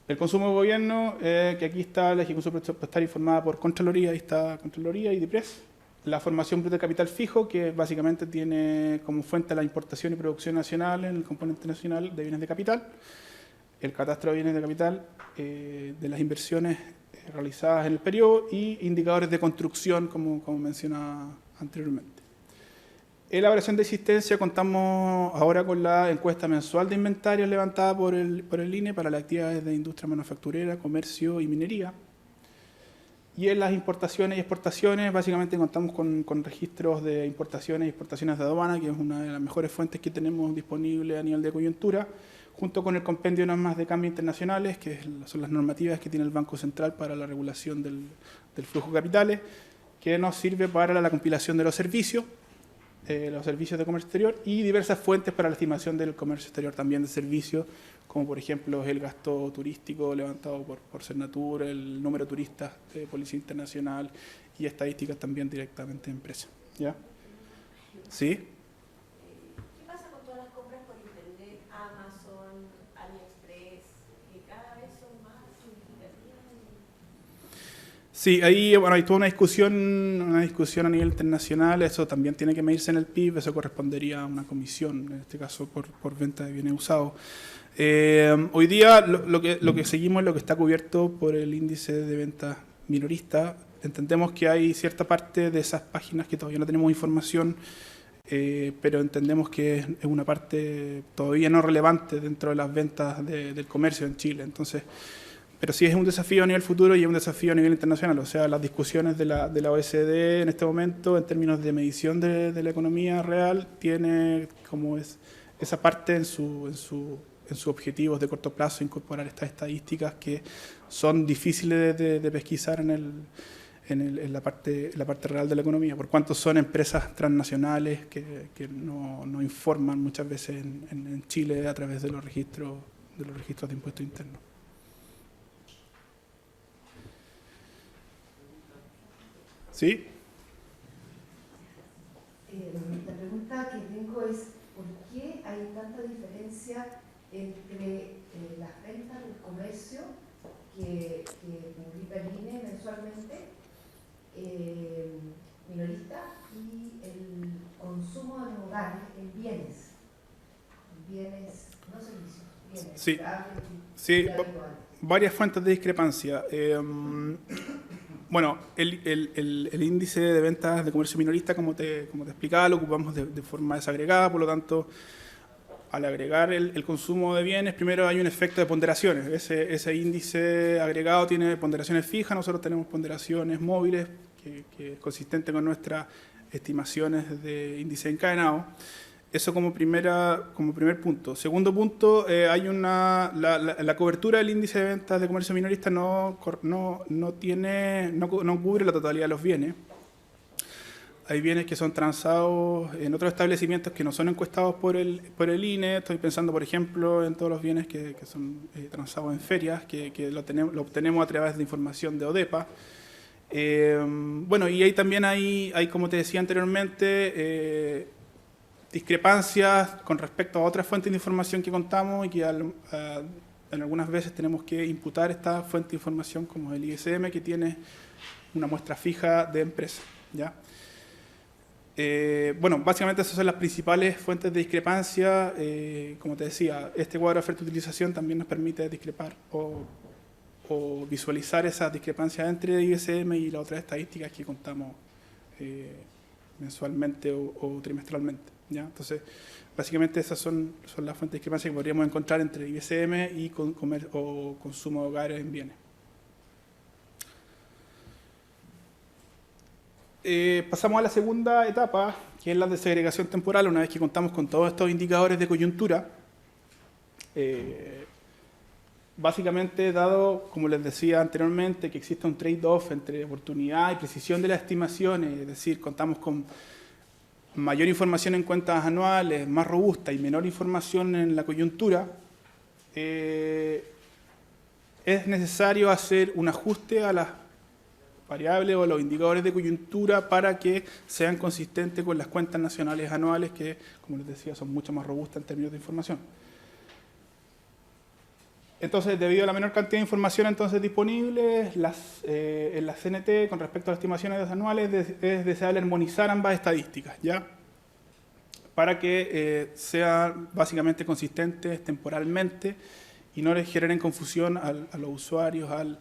S1: El consumo de gobierno, que aquí está la ejecución presupuestaria informada por Contraloría, ahí está Contraloría y DIPRES. La formación bruta de capital fijo, que básicamente tiene como fuente la importación y producción nacional en el componente nacional de bienes de capital. El catastro de bienes de capital de las inversiones realizadas en el periodo y indicadores de construcción, como mencionaba anteriormente. En la evaluación de existencia contamos ahora con la encuesta mensual de inventarios levantada por el INE para las actividades de industria manufacturera, comercio y minería. Y en las importaciones y exportaciones, básicamente contamos con registros de importaciones y exportaciones de aduana, que es una de las mejores fuentes que tenemos disponible a nivel de coyuntura, junto con el compendio de normas de cambio internacionales, que son las normativas que tiene el Banco Central para la regulación del flujo de capitales, que nos sirve para la compilación de los servicios de comercio exterior, y diversas fuentes para la estimación del comercio exterior también de servicios, como por ejemplo el gasto turístico levantado por Cernatur, el número de turistas de Policía Internacional y estadísticas también directamente de empresas. ¿Ya? ¿Sí?
S8: ¿Qué pasa con todas las compras por internet, Amazon, AliExpress, que cada vez son más significativas?
S1: Sí, ahí hay toda una discusión a nivel internacional. Eso también tiene que medirse en el PIB, eso correspondería a una comisión, en este caso por venta de bienes usados. Hoy día lo que seguimos es lo que está cubierto por el índice de ventas minorista. Entendemos que hay cierta parte de esas páginas que todavía no tenemos información, pero entendemos que es una parte todavía no relevante dentro de las ventas del comercio en Chile. Entonces, pero sí es un desafío a nivel futuro y es un desafío a nivel internacional. O sea, las discusiones de la OECD en este momento, en términos de medición de la economía real, tiene como esa parte en sus objetivos de corto plazo, incorporar estas estadísticas que son difíciles de pesquisar en la parte real de la economía, por cuanto son empresas transnacionales que no informan muchas veces en Chile a través de los registros de impuestos internos. ¿Sí?
S9: La pregunta que tengo es, ¿por qué hay tanta diferencia entre las ventas del comercio que publica el INE mensualmente, minorista, y el consumo de hogares en bienes, no servicios, bienes?
S1: Sí, sí, varias fuentes de discrepancia. Bueno, el índice de ventas de comercio minorista, como te explicaba, lo ocupamos de forma desagregada, por lo tanto, al agregar el consumo de bienes, primero hay un efecto de ponderaciones. Ese índice agregado tiene ponderaciones fijas, nosotros tenemos ponderaciones móviles, que es consistente con nuestras estimaciones de índice encadenado. Eso como primer punto. Segundo punto, hay la cobertura del índice de ventas de comercio minorista no cubre la totalidad de los bienes. Hay bienes que son transados en otros establecimientos que no son encuestados por el INE. Estoy pensando, por ejemplo, en todos los bienes que son transados en ferias, que lo obtenemos a través de información de ODEPA. Bueno, y ahí también hay, como te decía anteriormente, discrepancias con respecto a otras fuentes de información que contamos y que en algunas veces tenemos que imputar esta fuente de información, como el ISM, que tiene una muestra fija de empresa, ¿ya? Bueno, básicamente esas son las principales fuentes de discrepancia. Como te decía, este cuadro de oferta-utilización también nos permite discrepar o visualizar esas discrepancias entre ISM y las otras estadísticas que contamos mensualmente o trimestralmente. ¿ya? Entonces, básicamente esas son las fuentes de discrepancia que podríamos encontrar entre IBCM y consumo de hogares en bienes. Pasamos a la segunda etapa, que es la de segregación temporal. Una vez que contamos con todos estos indicadores de coyuntura, básicamente, dado, como les decía anteriormente, que existe un trade-off entre oportunidad y precisión de las estimaciones, es decir, contamos con mayor información en cuentas anuales, más robusta y menor información en la coyuntura, es necesario hacer un ajuste a las variables o a los indicadores de coyuntura para que sean consistentes con las cuentas nacionales anuales que, como les decía, son mucho más robustas en términos de información. Entonces, debido a la menor cantidad de información entonces disponible, en la CNT, con respecto a las estimaciones anuales, es deseable armonizar ambas estadísticas, ¿ya? Para que sean básicamente consistentes temporalmente y no les generen confusión a los usuarios al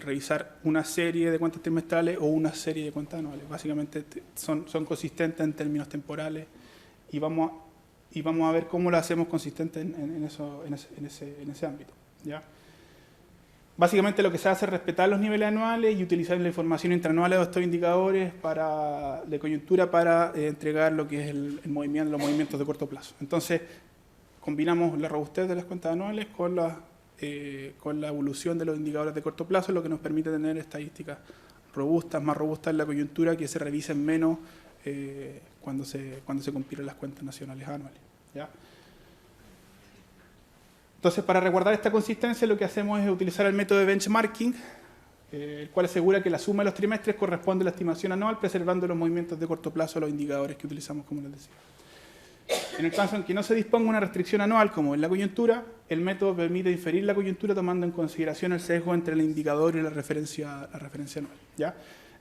S1: revisar una serie de cuentas trimestrales o una serie de cuentas anuales. Básicamente son consistentes en términos temporales y vamos a ver cómo lo hacemos consistente en ese ámbito, ¿ya? Básicamente lo que se hace es respetar los niveles anuales y utilizar la información intraanual de estos indicadores de coyuntura para entregar lo que es los movimientos de corto plazo. Entonces, combinamos la robustez de las cuentas anuales con la evolución de los indicadores de corto plazo, lo que nos permite tener estadísticas robustas, más robustas en la coyuntura, que se revisen menos cuando se compilan las cuentas nacionales anuales, ¿ya? Entonces, para resguardar esta consistencia, lo que hacemos es utilizar el método de benchmarking, el cual asegura que la suma de los trimestres corresponde a la estimación anual, preservando los movimientos de corto plazo, los indicadores que utilizamos, como les decía. En el caso en que no se disponga una restricción anual, como en la coyuntura, el método permite inferir la coyuntura tomando en consideración el sesgo entre el indicador y la referencia anual, ¿ya?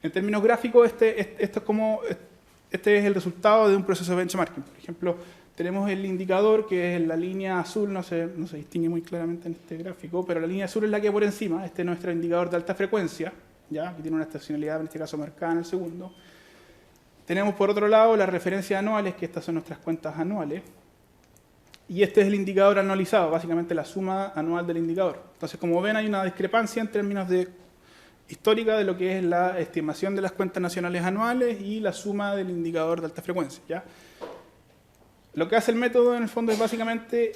S1: En términos gráficos, este es el resultado de un proceso de benchmarking. Por ejemplo, tenemos el indicador, que es la línea azul, no se distingue muy claramente en este gráfico, pero la línea azul es la que hay por encima. Este es nuestro indicador de alta frecuencia, ¿ya? Que tiene una estacionalidad, en este caso marcada en el segundo. Tenemos por otro lado las referencias anuales, que estas son nuestras cuentas anuales. Y este es el indicador anualizado, básicamente la suma anual del indicador. Entonces, como ven, hay una discrepancia en términos histórica de lo que es la estimación de las cuentas nacionales anuales y la suma del indicador de alta frecuencia, ¿ya? Lo que hace el método, en el fondo, es básicamente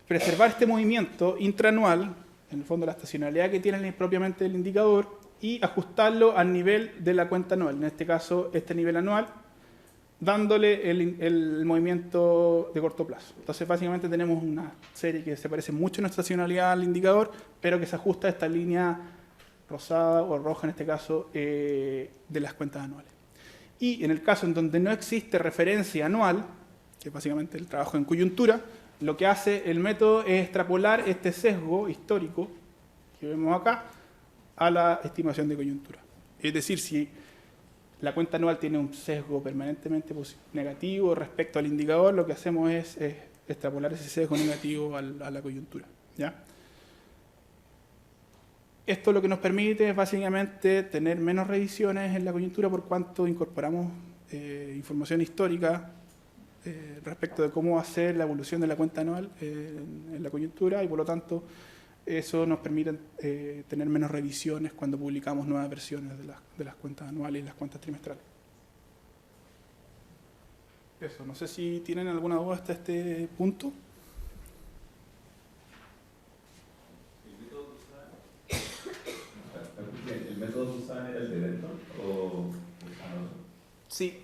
S1: preservar este movimiento intraanual, en el fondo la estacionalidad que tiene propiamente el indicador, y ajustarlo al nivel de la cuenta anual, en este caso este nivel anual, dándole el movimiento de corto plazo. Entonces, básicamente tenemos una serie que se parece mucho en estacionalidad al indicador, pero que se ajusta a esta línea rosada o roja, en este caso, de las cuentas anuales. Y en el caso en donde no existe referencia anual, que es básicamente el trabajo en coyuntura, lo que hace el método es extrapolar este sesgo histórico que vemos acá a la estimación de coyuntura. Es decir, si la cuenta anual tiene un sesgo permanentemente negativo respecto al indicador, lo que hacemos es extrapolar ese sesgo negativo a la coyuntura, ¿ya? Esto lo que nos permite es básicamente tener menos revisiones en la coyuntura por cuanto incorporamos información histórica respecto de cómo va a ser la evolución de la cuenta anual en la coyuntura, y por lo tanto eso nos permite tener menos revisiones cuando publicamos nuevas versiones de las cuentas anuales y las cuentas trimestrales. Eso, no sé si tienen alguna duda hasta este punto.
S10: ¿El método que usaban era el de Denton o...?
S1: Sí,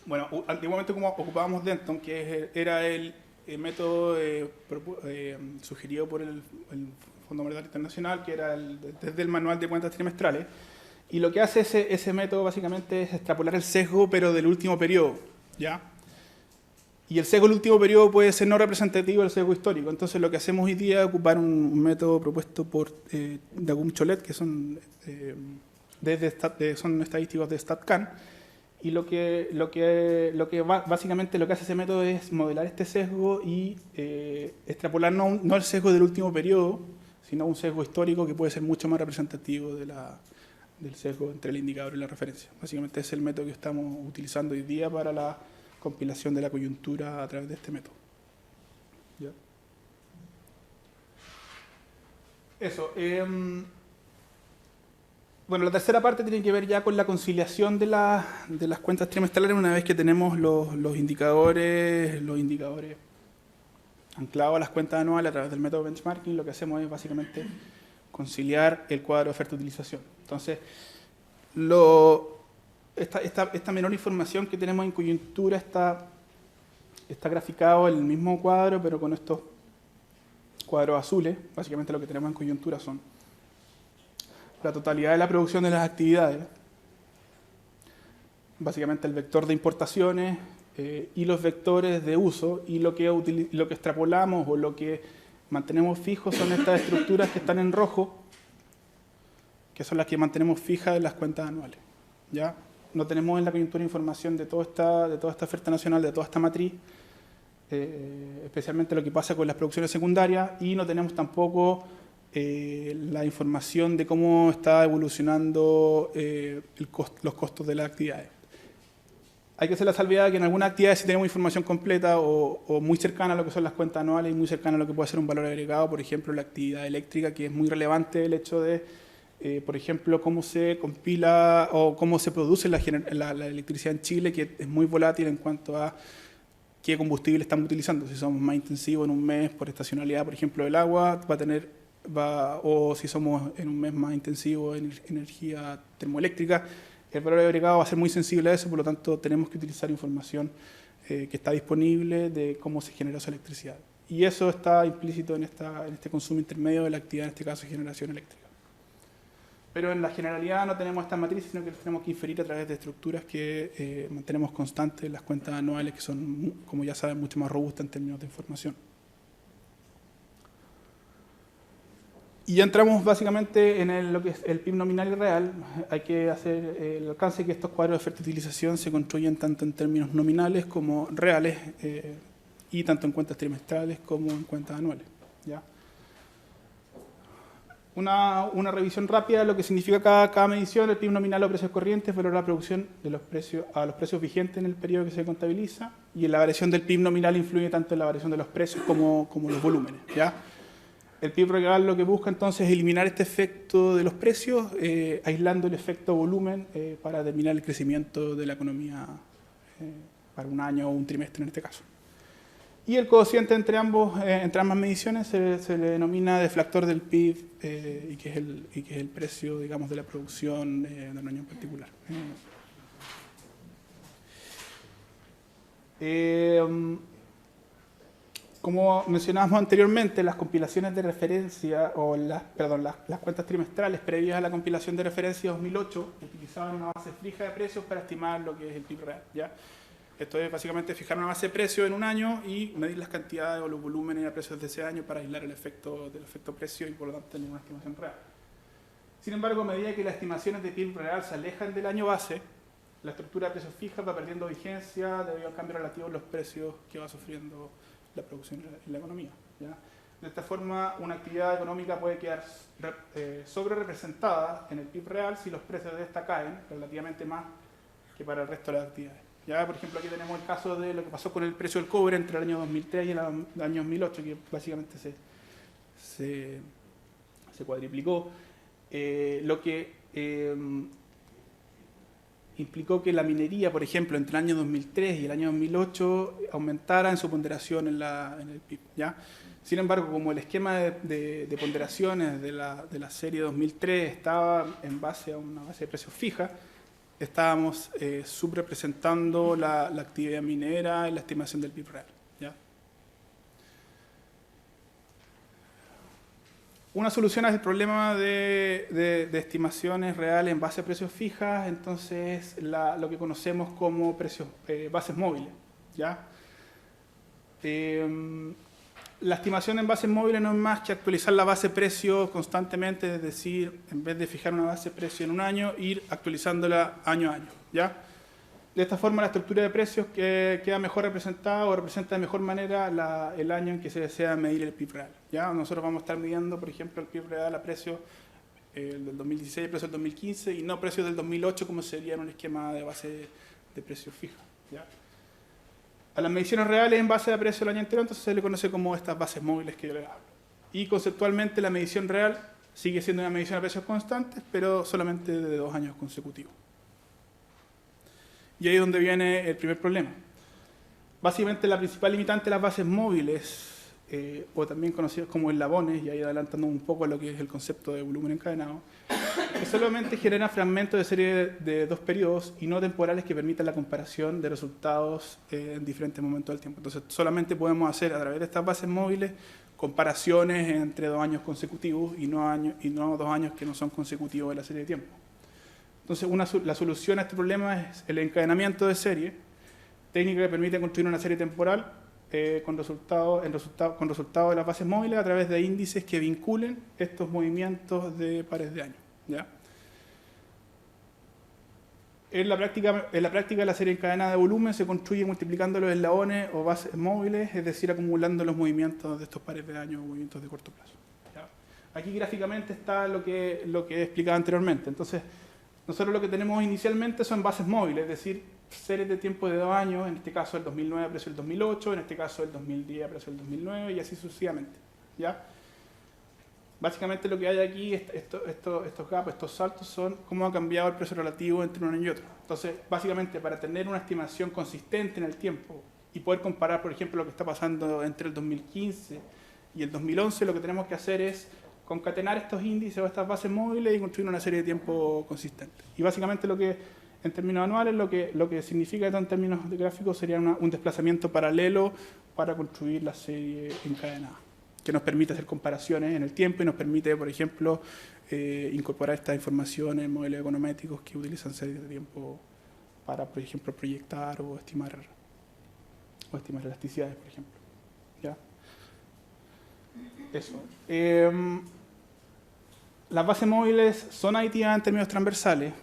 S1: bueno, antiguamente como ocupábamos Denton, que era el método sugerido por el Fondo Monetario Internacional, que era desde el manual de cuentas trimestrales, y lo que hace ese método básicamente es extrapolar el sesgo, pero del último periodo, ¿ya? Y el sesgo del último periodo puede ser no representativo del sesgo histórico. Entonces, lo que hacemos hoy día es ocupar un método propuesto por Dagum Cholet, que son estadísticos de StatCan, y básicamente lo que hace ese método es modelar este sesgo y extrapolar no el sesgo del último periodo, sino un sesgo histórico que puede ser mucho más representativo de del sesgo entre el indicador y la referencia. Básicamente ese es el método que estamos utilizando hoy día para la compilación de la coyuntura a través de este método. ¿Ya? Eso. Bueno, la tercera parte tiene que ver ya con la conciliación de las cuentas trimestrales una vez que tenemos los indicadores anclados a las cuentas anuales a través del método benchmarking. Lo que hacemos es básicamente conciliar el cuadro de oferta-utilización. Entonces, esta menor información que tenemos en coyuntura está graficado en el mismo cuadro, pero con estos cuadros azules. Básicamente lo que tenemos en coyuntura son la totalidad de la producción de las actividades, básicamente el vector de importaciones y los vectores de uso, y lo que extrapolamos o lo que mantenemos fijos son estas estructuras que están en rojo, que son las que mantenemos fijas en las cuentas anuales. ¿Ya? No tenemos en la coyuntura información de toda esta oferta nacional, de toda esta matriz, especialmente lo que pasa con las producciones secundarias, y no tenemos tampoco la información de cómo está evolucionando los costos de las actividades. Hay que hacer la salvedad que en algunas actividades sí tenemos información completa o muy cercana a lo que son las cuentas anuales y muy cercana a lo que puede ser un valor agregado, por ejemplo, la actividad eléctrica, que es muy relevante el hecho de, por ejemplo, cómo se compila o cómo se produce la electricidad en Chile, que es muy volátil en cuanto a qué combustible estamos utilizando. Si somos más intensivos en un mes por estacionalidad, por ejemplo, del agua, o si somos en un mes más intensivo en energía termoeléctrica, el valor agregado va a ser muy sensible a eso, por lo tanto tenemos que utilizar información que está disponible de cómo se generó esa electricidad. Y eso está implícito en este consumo intermedio de la actividad, en este caso generación eléctrica. Pero en la generalidad no tenemos estas matrices, sino que las tenemos que inferir a través de estructuras que mantenemos constantes en las cuentas anuales, que son, como ya saben, mucho más robustas en términos de información. Y ya entramos básicamente en lo que es el PIB nominal y real. Hay que hacer el alcance que estos cuadros de oferta y utilización se construyen tanto en términos nominales como reales, y tanto en cuentas trimestrales como en cuentas anuales. ¿Ya? Una revisión rápida de lo que significa cada medición. El PIB nominal o precios corrientes valora la producción de los precios a los precios vigentes en el periodo que se contabiliza, y en la variación del PIB nominal influye tanto en la variación de los precios como los volúmenes. ¿Ya? El PIB real lo que busca entonces es eliminar este efecto de los precios, aislando el efecto volumen para determinar el crecimiento de la economía para un año o un trimestre en este caso. Y el cociente entre ambas mediciones se le denomina deflactor del PIB, y que es el precio, digamos, de la producción de un año en particular. Como mencionábamos anteriormente, las compilaciones de referencia, o las cuentas trimestrales previas a la compilación de referencia 2008 utilizaban una base fija de precios para estimar lo que es el PIB real. ¿Ya? Esto es básicamente fijar una base de precio en un año y medir las cantidades o los volúmenes de precios de ese año para aislar el efecto del efecto precio y por lo tanto tener una estimación real. Sin embargo, a medida que las estimaciones de PIB real se alejan del año base, la estructura de precios fijas va perdiendo vigencia debido al cambio relativo en los precios que va sufriendo la producción en la economía. ¿Ya? De esta forma, una actividad económica puede quedar sobre representada en el PIB real si los precios de esta caen relativamente más que para el resto de las actividades. Ya, por ejemplo, aquí tenemos el caso de lo que pasó con el precio del cobre entre el año 2003 y el año 2008, que básicamente se cuadriplicó, lo que implicó que la minería, por ejemplo, entre el año 2003 y el año 2008 aumentara en su ponderación en el PIB. ¿Ya? Sin embargo, como el esquema de ponderaciones de la serie 2003 estaba en base a una base de precios fija, estábamos subrepresentando la actividad minera en la estimación del PIB real. ¿Ya? Una solución al problema de estimaciones reales en base a precios fijas, entonces lo que conocemos como bases móviles. ¿Ya? La estimación en bases móviles no es más que actualizar la base precio constantemente, es decir, en vez de fijar una base precio en un año, ir actualizándola año a año. ¿Ya? De esta forma, la estructura de precios queda mejor representada o representa de mejor manera el año en que se desea medir el PIB real. ¿Ya? Nosotros vamos a estar midiendo, por ejemplo, el PIB real a precios el del 2016 precios del 2015 y no precios del 2008 como sería en un esquema de base de precios fijos. ¿Ya? A las mediciones reales en base a precio del año anterior, entonces se le conoce como estas bases móviles que yo les hablo. Y conceptualmente la medición real sigue siendo una medición a precios constantes, pero solamente de 2 años consecutivos. Y ahí es donde viene el primer problema. Básicamente la principal limitante de las bases móviles, o también conocidas como eslabones, y ahí adelantando un poco a lo que es el concepto de volumen encadenado, que solamente genera fragmentos de serie de 2 periodos y no temporales que permitan la comparación de resultados en diferentes momentos del tiempo. Entonces solamente podemos hacer a través de estas bases móviles comparaciones entre 2 años consecutivos y no 2 años que no son consecutivos de la serie de tiempo. Entonces la solución a este problema es el encadenamiento de serie, técnica que permite construir una serie temporal con resultados de las bases móviles a través de índices que vinculen estos movimientos de pares de años. ¿Ya? En la práctica la serie encadenada de volumen se construye multiplicando los eslabones o bases móviles, es decir, acumulando los movimientos de estos pares de años o movimientos de corto plazo. ¿Ya? Aquí gráficamente está lo que he explicado anteriormente. Entonces, nosotros lo que tenemos inicialmente son bases móviles, es decir, series de tiempo de 2 años, en este caso el 2009 a precio del 2008, en este caso el 2010 a precio del 2009 y así sucesivamente. ¿Ya? Básicamente lo que hay aquí, estos gaps, estos saltos, son cómo ha cambiado el precio relativo entre un año y otro. Entonces, básicamente, para tener una estimación consistente en el tiempo y poder comparar, por ejemplo, lo que está pasando entre el 2015 y el 2011, lo que tenemos que hacer es concatenar estos índices o estas bases móviles y construir una serie de tiempo consistente. Y básicamente lo que, en términos anuales, lo que significa esto en términos de gráficos sería un desplazamiento paralelo para construir la serie encadenada, que nos permite hacer comparaciones en el tiempo y nos permite, por ejemplo, incorporar esta información en modelos econométricos que utilizan series de tiempo para, por ejemplo, proyectar o estimar elasticidades, por ejemplo. ¿Ya? Eso. Las bases móviles son aditivas en términos transversales,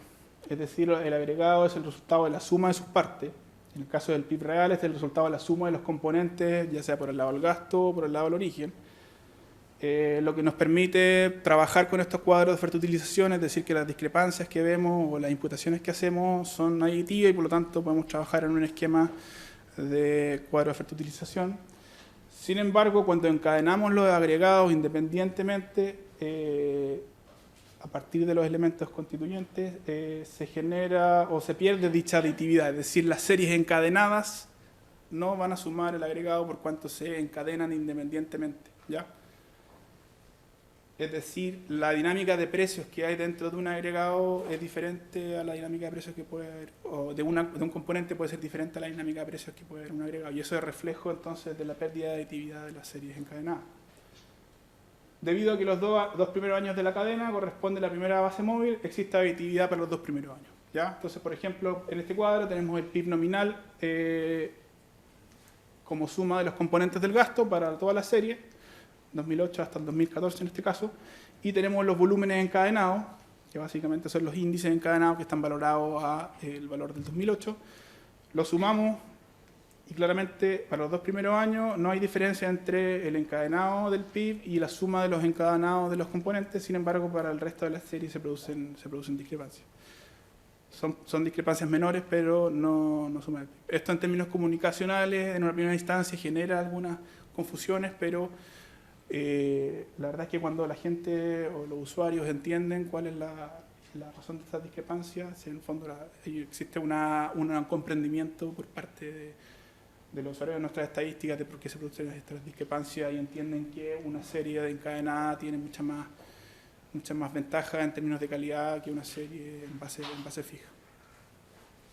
S1: es decir, el agregado es el resultado de la suma de sus partes. En el caso del PIB real, este es el resultado de la suma de los componentes, ya sea por el lado del gasto o por el lado del origen. Lo que nos permite trabajar con estos cuadros de oferta-utilización, es decir, que las discrepancias que vemos o las imputaciones que hacemos son aditivas y por lo tanto podemos trabajar en un esquema de cuadro de oferta-utilización. Sin embargo, cuando encadenamos los agregados independientemente, a partir de los elementos constituyentes, se genera o se pierde dicha aditividad, es decir, las series encadenadas no van a sumar el agregado por cuanto se encadenan independientemente, ¿ya? Es decir, la dinámica de precios que hay dentro de un agregado es diferente a la dinámica de precios que puede haber, o de un componente puede ser diferente a la dinámica de precios que puede haber en un agregado, y eso es reflejo entonces de la pérdida de aditividad de las series encadenadas. Debido a que los dos primeros años de la cadena corresponde a la primera base móvil, existe aditividad para los 2 primeros años, ¿ya? Entonces, por ejemplo, en este cuadro tenemos el PIB nominal como suma de los componentes del gasto para toda la serie, 2008 hasta el 2014 en este caso, y tenemos los volúmenes encadenados, que básicamente son los índices encadenados que están valorados al valor del 2008. Los sumamos y claramente para los 2 primeros años no hay diferencia entre el encadenado del PIB y la suma de los encadenados de los componentes, sin embargo para el resto de la serie se producen discrepancias. Son discrepancias menores, pero no suman el PIB. Esto en términos comunicacionales, en una primera instancia, genera algunas confusiones, pero la verdad es que cuando la gente o los usuarios entienden cuál es la razón de estas discrepancias, en el fondo existe un comprendimiento por parte de los usuarios de nuestras estadísticas de por qué se producen estas discrepancias y entienden que una serie de encadenada tiene mucha más ventaja en términos de calidad que una serie en base fija.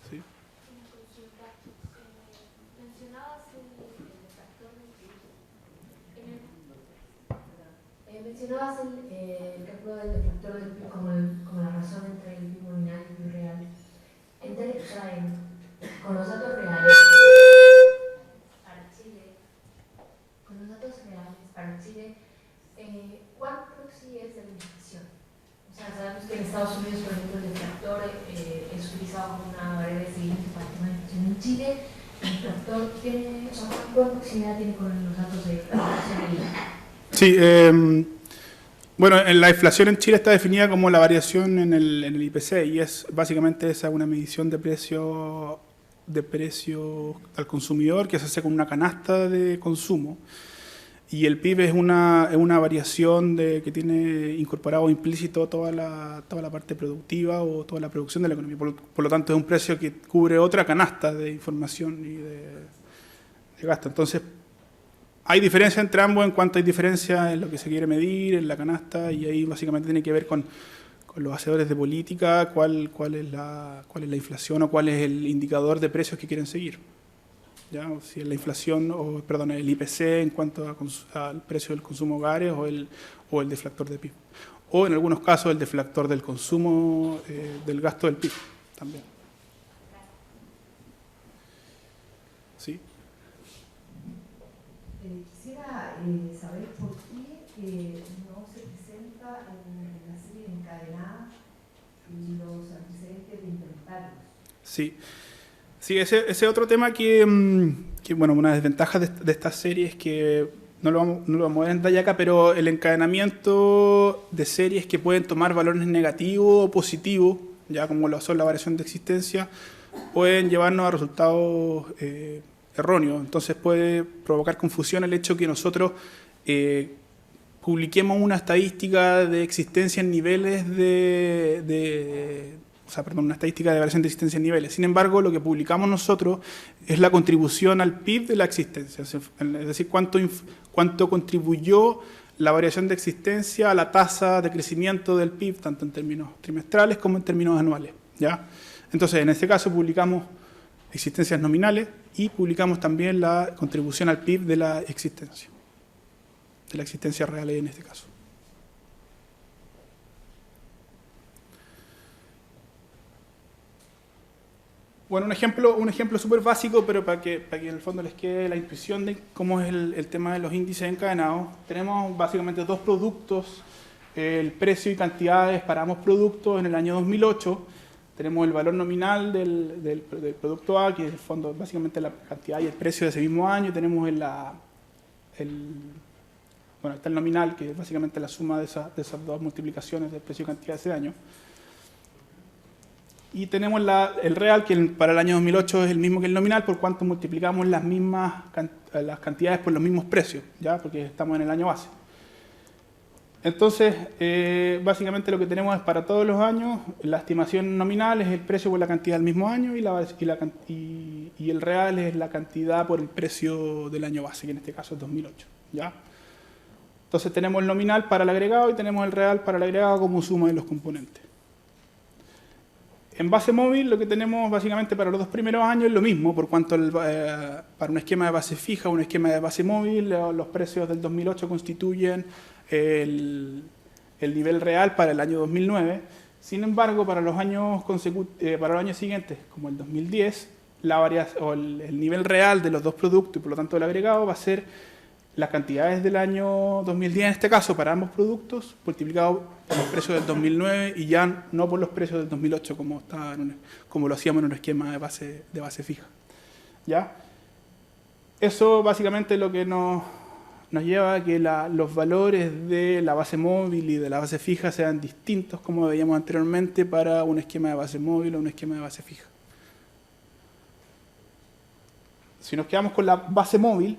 S1: ¿Sí?
S11: Mencionabas el cálculo del deflector del PIB como la razón entre el PIB nominal y el PIB real. Con los datos reales para Chile, ¿cuán proxy es de la inflación? O sea, sabemos que en Estados Unidos, por ejemplo, el deflector es utilizado como una variable siguiente para el tema de inflación. En Chile, el deflector tiene, ¿cuán proximidad tiene con los datos de inflación?
S1: Sí, Bueno, la inflación en Chile está definida como la variación en el IPC y es básicamente esa una medición de precio al consumidor que se hace con una canasta de consumo. Y el PIB es una variación que tiene incorporado implícito toda la parte productiva o toda la producción de la economía. Por lo tanto, es un precio que cubre otra canasta de información y de gasto. Entonces, hay diferencia entre ambos en cuanto hay diferencia en lo que se quiere medir, en la canasta, y ahí básicamente tiene que ver con los hacedores de política, cuál es la inflación o cuál es el indicador de precios que quieren seguir. ¿Ya? O si es la inflación, el IPC en cuanto al precio del consumo de hogares o el deflactor de PIB. O en algunos casos el deflactor del consumo del gasto del PIB también. ¿Sí?
S9: Quisiera saber por qué no se presenta en la serie encadenada los antecedentes de inventarios.
S1: Sí. Sí, ese otro tema que bueno, una desventaja de esta serie es que no lo vamos a ver en detalle acá, pero el encadenamiento de series que pueden tomar valores negativos o positivos, ya como lo son la variación de existencia, pueden llevarnos a resultados erróneos. Entonces puede provocar confusión el hecho que nosotros publiquemos una estadística de existencia en niveles una estadística de variación de existencia en niveles. Sin embargo, lo que publicamos nosotros es la contribución al PIB de la existencia, es decir, cuánto contribuyó la variación de existencia a la tasa de crecimiento del PIB, tanto en términos trimestrales como en términos anuales. ¿Ya? Entonces, en este caso publicamos existencias nominales y publicamos también la contribución al PIB de la existencia real en este caso. Bueno, un ejemplo súper básico, pero para que en el fondo les quede la intuición de cómo es el tema de los índices encadenados. Tenemos básicamente dos productos, el precio y cantidades para ambos productos en el año 2008. Tenemos el valor nominal del producto A, que es en el fondo básicamente la cantidad y el precio de ese mismo año. Tenemos está el nominal, que es básicamente la suma de esas dos multiplicaciones del precio y cantidad de ese año. Y tenemos el real, que para el año 2008 es el mismo que el nominal, por cuanto multiplicamos las cantidades por los mismos precios, ¿ya? Porque estamos en el año base. Entonces, básicamente lo que tenemos es para todos los años, la estimación nominal es el precio por la cantidad del mismo año y el real es la cantidad por el precio del año base, que en este caso es 2008. ¿Ya? Entonces tenemos el nominal para el agregado y tenemos el real para el agregado como suma de los componentes. En base móvil lo que tenemos básicamente para los dos primeros años es lo mismo, por cuanto para un esquema de base fija o un esquema de base móvil, los precios del 2008 constituyen el nivel real para el año 2009. Sin embargo, para los años siguientes, como el 2010, el nivel real de los dos productos y por lo tanto del agregado va a ser las cantidades del año 2010, en este caso para ambos productos, multiplicado por los precios del 2009 y ya no por los precios del 2008 como lo hacíamos en un esquema de base fija. ¿Ya? Eso básicamente es lo que nos lleva a que los valores de la base móvil y de la base fija sean distintos, como veíamos anteriormente, para un esquema de base móvil o un esquema de base fija. Si nos quedamos con la base móvil,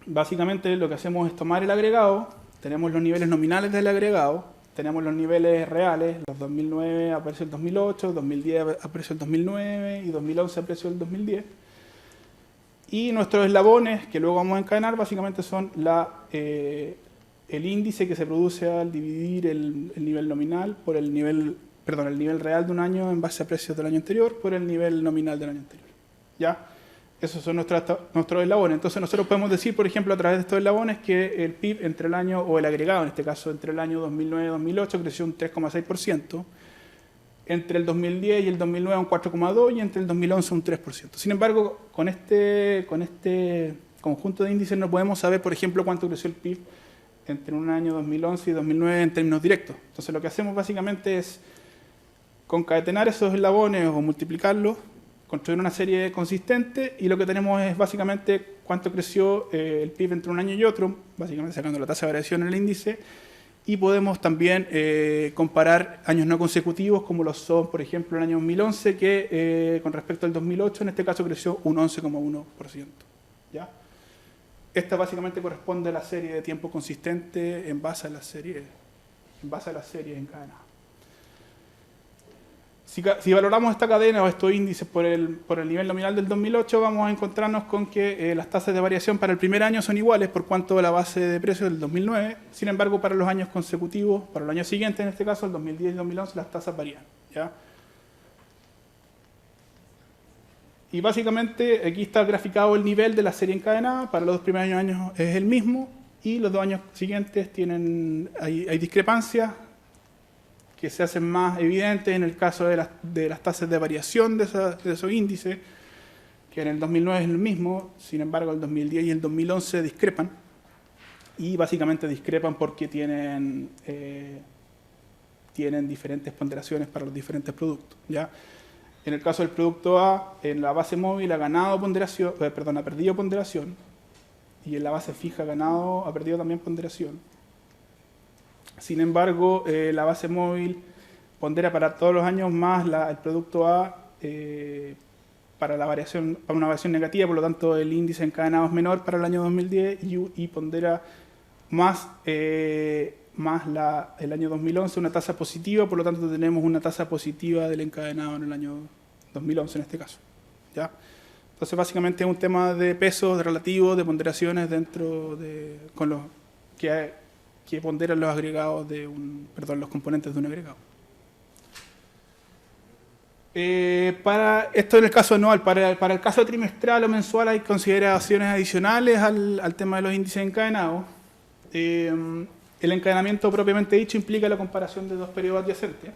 S1: básicamente lo que hacemos es tomar el agregado, tenemos los niveles nominales del agregado, tenemos los niveles reales, los 2009 a precio del 2008, 2010 a precio del 2009 y 2011 a precio del 2010. Y nuestros eslabones, que luego vamos a encadenar, básicamente son el índice que se produce al dividir el nivel nominal por el nivel real de un año en base a precios del año anterior por el nivel nominal del año anterior. ¿Ya? Esos son nuestros eslabones. Entonces nosotros podemos decir, por ejemplo, a través de estos eslabones, que el PIB entre el año, o el agregado en este caso, entre el año 2009 y 2008 creció un 3,6%, entre el 2010 y el 2009 un 4,2% y entre el 2011 un 3%. Sin embargo, con este conjunto de índices no podemos saber, por ejemplo, cuánto creció el PIB entre un año 2011 y 2009 en términos directos. Entonces lo que hacemos básicamente es concatenar esos eslabones o multiplicarlos, construir una serie consistente y lo que tenemos es básicamente cuánto creció el PIB entre un año y otro, básicamente sacando la tasa de variación en el índice, Y podemos también comparar años no consecutivos, como lo son, por ejemplo, el año 2011, que con respecto al 2008, en este caso creció un 11,1%. ¿Ya? Esta básicamente corresponde a la serie de tiempo consistente en base a la serie encadenada. Si valoramos esta cadena o estos índices por el nivel nominal del 2008, vamos a encontrarnos con que las tasas de variación para el primer año son iguales por cuanto a la base de precios del 2009. Sin embargo, para los años consecutivos, para el año siguiente, en este caso, el 2010 y el 2011, las tasas varían. ¿Ya? Y básicamente aquí está graficado el nivel de la serie encadenada. Para los dos primeros años es el mismo y los 2 años siguientes hay discrepancias que se hacen más evidentes en el caso de las tasas de variación de esos índices, que en el 2009 es el mismo, sin embargo el 2010 y el 2011 discrepan, y básicamente discrepan porque tienen diferentes ponderaciones para los diferentes productos. ¿Ya? En el caso del producto A, en la base móvil ha perdido ponderación, y en la base fija ha perdido también ponderación. Sin embargo, la base móvil pondera para todos los años más el producto A para una variación negativa, por lo tanto el índice encadenado es menor para el año 2010 y pondera más el año 2011 una tasa positiva, por lo tanto tenemos una tasa positiva del encadenado en el año 2011 en este caso. ¿Ya? Entonces básicamente es un tema de pesos, de relativos, de ponderaciones con los que ponderan los agregados los componentes de un agregado. Para esto en el caso anual, para el caso trimestral o mensual hay consideraciones adicionales al tema de los índices encadenados. El encadenamiento propiamente dicho implica la comparación de dos periodos adyacentes.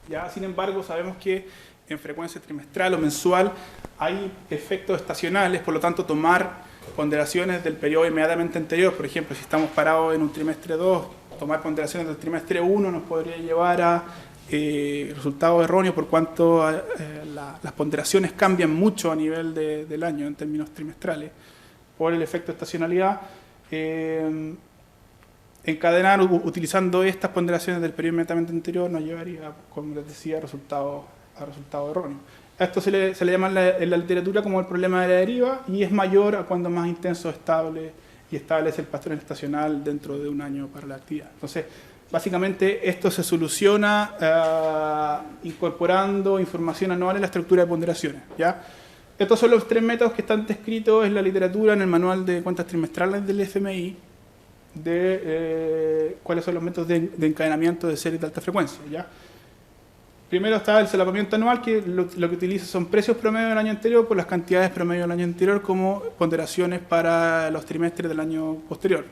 S1: ¿Ya? Sin embargo, sabemos que en frecuencia trimestral o mensual hay efectos estacionales, por lo tanto tomar ponderaciones del periodo inmediatamente anterior, por ejemplo, si estamos parados en un trimestre 2, tomar ponderaciones del trimestre 1 nos podría llevar a resultados erróneos por cuanto las ponderaciones cambian mucho a nivel del año en términos trimestrales por el efecto de estacionalidad. Encadenar utilizando estas ponderaciones del periodo inmediatamente anterior nos llevaría, como les decía, a resultados erróneos. A esto se le llama en la literatura como el problema de la deriva y es mayor a cuando más intenso estable es el patrón estacional dentro de un año para la actividad. Entonces, básicamente esto se soluciona incorporando información anual en la estructura de ponderaciones. ¿Ya? Estos son los 3 métodos que están descritos en la literatura, en el manual de cuentas trimestrales del FMI, de cuáles son los métodos de encadenamiento de series de alta frecuencia. ¿Ya? Primero está el solapamiento anual, que lo que utiliza son precios promedio del año anterior por las cantidades promedio del año anterior como ponderaciones para los trimestres del año posterior.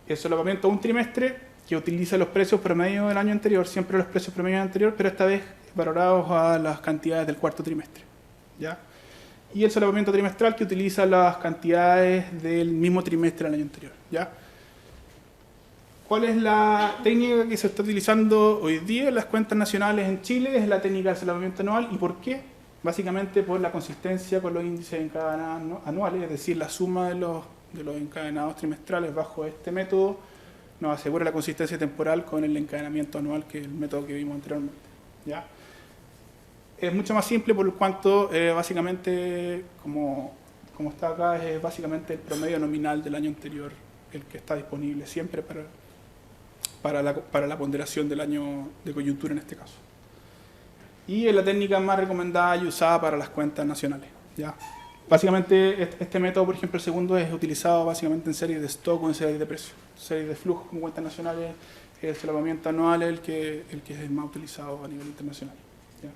S1: El solapamiento un trimestre, que utiliza los precios promedio del año anterior, siempre los precios promedio del anterior, pero esta vez valorados a las cantidades del cuarto trimestre. ¿Ya? Y el solapamiento trimestral, que utiliza las cantidades del mismo trimestre del año anterior. ¿Ya? ¿Cuál es la técnica que se está utilizando hoy día en las cuentas nacionales en Chile? Es la técnica del solapamiento anual. ¿Y por qué? Básicamente por la consistencia con los índices encadenados anuales, es decir, la suma de los encadenados trimestrales bajo este método nos asegura la consistencia temporal con el encadenamiento anual, que es el método que vimos anteriormente. ¿Ya? Es mucho más simple por cuanto básicamente, como está acá, es básicamente el promedio nominal del año anterior el que está disponible siempre para la ponderación del año de coyuntura en este caso. Y es la técnica más recomendada y usada para las cuentas nacionales. ¿Ya? Básicamente este método, por ejemplo, el segundo, es utilizado básicamente en series de stock o en series de precios. Series de flujo con cuentas nacionales, el solapamiento anual es el que es más utilizado a nivel internacional. ¿Ya?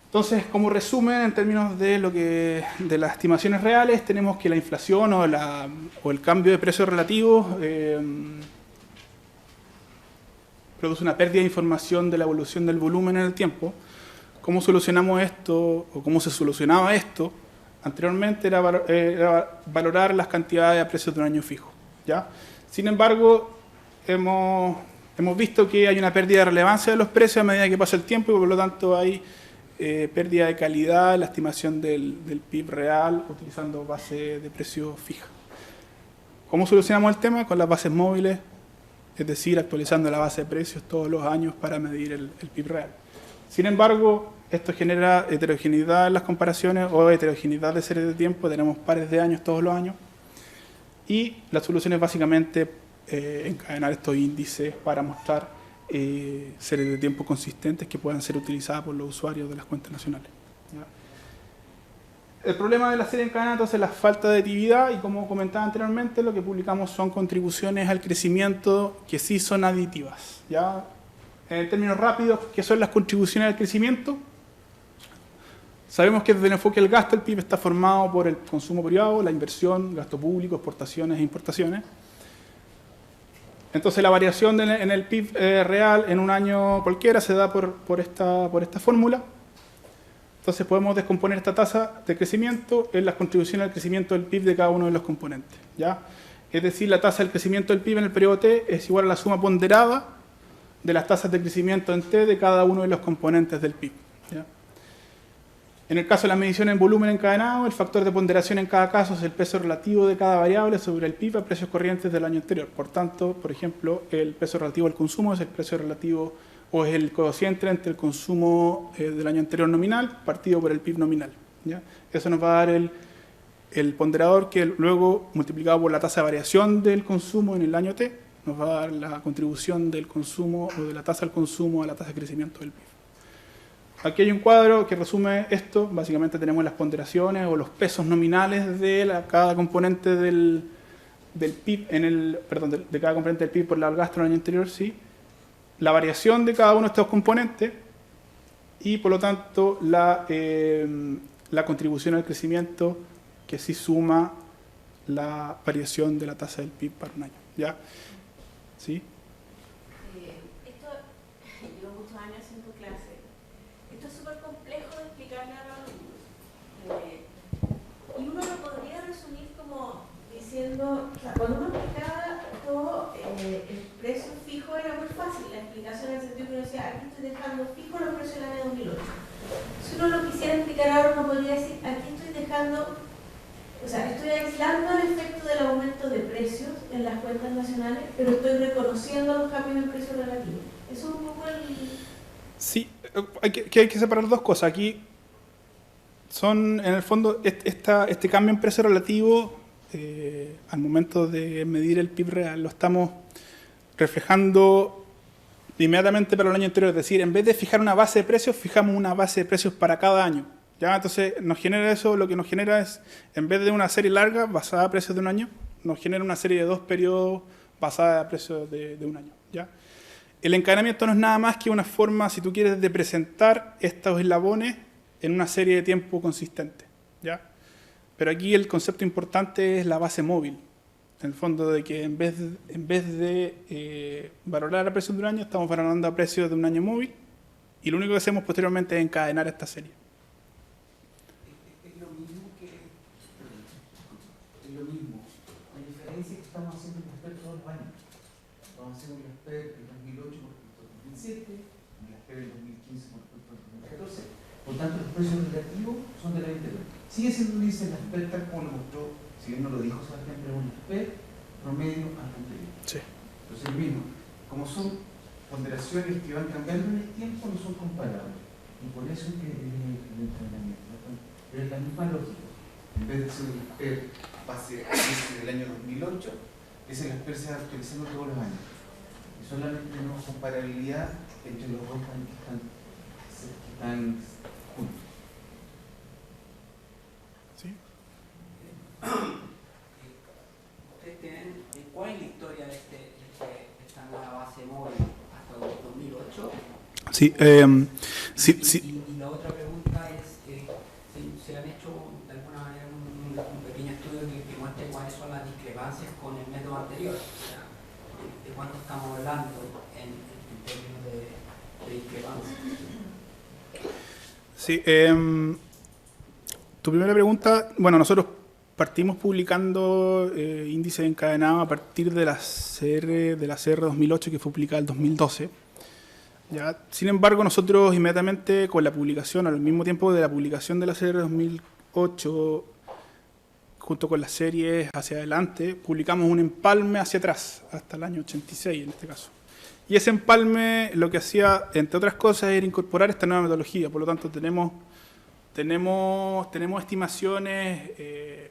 S1: Entonces, como resumen, en términos de las estimaciones reales, tenemos que la inflación o el cambio de precios relativos produce una pérdida de información de la evolución del volumen en el tiempo. ¿Cómo solucionamos esto, o cómo se solucionaba esto? Anteriormente era valorar las cantidades a precios de un año fijo. ¿Ya? Sin embargo, hemos visto que hay una pérdida de relevancia de los precios a medida que pasa el tiempo y por lo tanto hay pérdida de calidad en la estimación del PIB real utilizando base de precios fija. ¿Cómo solucionamos el tema? Con las bases móviles, es decir, actualizando la base de precios todos los años para medir el PIB real. Sin embargo, esto genera heterogeneidad en las comparaciones o heterogeneidad de series de tiempo. Tenemos pares de años todos los años. Y la solución es básicamente encadenar estos índices para mostrar series de tiempo consistentes que puedan ser utilizadas por los usuarios de las cuentas nacionales. ¿Ya? El problema de la serie encadenada entonces es la falta de aditividad, y como comentaba anteriormente, lo que publicamos son contribuciones al crecimiento que sí son aditivas. ¿Ya? En términos rápidos, ¿qué son las contribuciones al crecimiento? Sabemos que desde el enfoque del gasto, el PIB está formado por el consumo privado, la inversión, gasto público, exportaciones e importaciones. Entonces la variación en el PIB real en un año cualquiera se da por esta fórmula. Entonces podemos descomponer esta tasa de crecimiento en las contribuciones al crecimiento del PIB de cada uno de los componentes. ¿Ya? Es decir, la tasa del crecimiento del PIB en el periodo T es igual a la suma ponderada de las tasas de crecimiento en T de cada uno de los componentes del PIB. ¿Ya? En el caso de la medición en volumen encadenado, el factor de ponderación en cada caso es el peso relativo de cada variable sobre el PIB a precios corrientes del año anterior. Por tanto, por ejemplo, el peso relativo al consumo es el precio relativo o es el cociente entre el consumo del año anterior nominal partido por el PIB nominal. ¿Ya? Eso nos va a dar el ponderador que luego, multiplicado por la tasa de variación del consumo en el año T, nos va a dar la contribución del consumo o de la tasa al consumo a la tasa de crecimiento del PIB. Aquí hay un cuadro que resume esto. Básicamente tenemos las ponderaciones o los pesos nominales de cada componente del PIB, de cada componente del PIB por el gasto en el año anterior, sí. La variación de cada uno de estos componentes y, por lo tanto, la contribución al crecimiento que sí suma la variación de la tasa del PIB para un año. ¿Ya? ¿Sí?
S8: Esto, llevo muchos años haciendo clases. Esto es súper complejo de explicarle a los alumnos. Y uno lo podría resumir como diciendo, o sea, cuando uno explicaba todo, el precio fijo era muy fácil. La explicación en el sentido que uno decía, aquí estoy dejando fijo los precios del año 2008. Si uno lo quisiera explicar ahora, uno podría decir, aquí estoy dejando, o sea, estoy aislando el efecto del aumento de precios en las cuentas nacionales, pero estoy reconociendo los cambios en precio relativo. Eso es un poco el...
S1: Sí, hay que separar dos cosas. Aquí son, en el fondo, este cambio en precio relativo, al momento de medir el PIB real, lo estamos reflejando inmediatamente para el año anterior. Es decir, en vez de fijar una base de precios, fijamos una base de precios para cada año. ¿Ya? Entonces, nos genera eso, lo que nos genera es, en vez de una serie larga basada a precios de un año, nos genera una serie de 2 periodos basada a precios de un año. ¿Ya? El encadenamiento no es nada más que una forma, si tú quieres, de presentar estos eslabones en una serie de tiempo consistente. ¿Ya? Pero aquí el concepto importante es la base móvil. En el fondo, de que en vez de valorar a precios de un año, estamos valorando a precios de un año móvil, y lo único que hacemos posteriormente es encadenar esta serie.
S2: Es lo mismo. La diferencia es que estamos haciendo el SPER todos los años. Estamos haciendo el SPER del 2008 por respecto al 2007, el SPER del 2015 por respecto al 2014. Por tanto, los precios relativos son del año anterior. Sigue siendo un índice en la SPER tal como lo mostró, si bien no lo dijo Sebastián, pero un SPER promedio al anterior. Sí. Entonces, lo mismo, como son ponderaciones que van cambiando en el tiempo, no son comparables. Y por eso es que el entrenamiento. Pero es la misma lógica. En vez de ser un SPER base a ese del año 2008, ese SPER se va actualizando todos los años. Y solamente tenemos comparabilidad entre los dos años que están juntos.
S1: ¿Sí?
S12: ¿Ustedes tienen cuál es la historia de esta nueva base móvil hasta el 2008?
S1: Sí,
S12: Y la otra pregunta es, ¿se han hecho de alguna manera un pequeño estudio que muestre cuáles son las discrepancias con el método anterior? O sea, ¿de cuánto estamos hablando en términos de discrepancia?
S1: Sí, tu primera pregunta, bueno, nosotros partimos publicando índices encadenados a partir de la CR 2008, que fue publicada en 2012. ¿Ya? Sin embargo, nosotros inmediatamente con la publicación, al mismo tiempo de la publicación de la CR 2008, junto con las series hacia adelante, publicamos un empalme hacia atrás, hasta el año 86 en este caso. Y ese empalme lo que hacía, entre otras cosas, era incorporar esta nueva metodología. Por lo tanto, tenemos estimaciones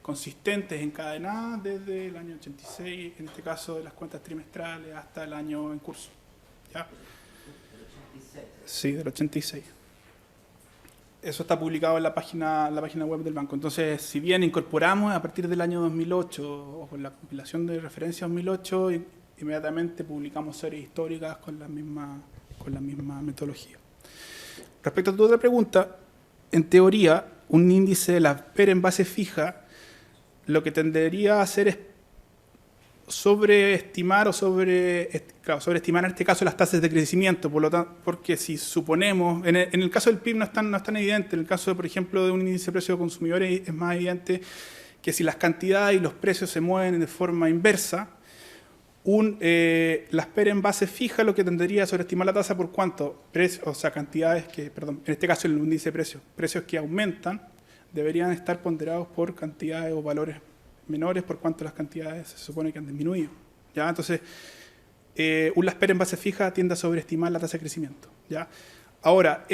S1: consistentes, encadenadas desde el año 86, en este caso de las cuentas trimestrales, hasta el año en curso. ¿Ya? Sí, del 86. Eso está publicado en la página web del banco. Entonces, si bien incorporamos a partir del año 2008, o con la compilación de referencia 2008, inmediatamente publicamos series históricas con la misma metodología. Respecto a tu otra pregunta, en teoría, un índice de la PER en base fija, lo que tendería a hacer es sobreestimar o sobreestimar en este caso las tasas de crecimiento, por lo tanto, porque si suponemos, en el caso del PIB no es tan evidente, en el caso, por ejemplo, de un índice de precios de consumidores es más evidente que si las cantidades y los precios se mueven de forma inversa, las PER en base fija lo que tendería a sobreestimar la tasa por cuánto, cantidades que, perdón, en este caso el índice de precios que aumentan, deberían estar ponderados por cantidades o valores menores por cuanto las cantidades se supone que han disminuido. ¿Ya? Entonces, las PER en base fija tiende a sobreestimar la tasa de crecimiento. ¿Ya? Ahora,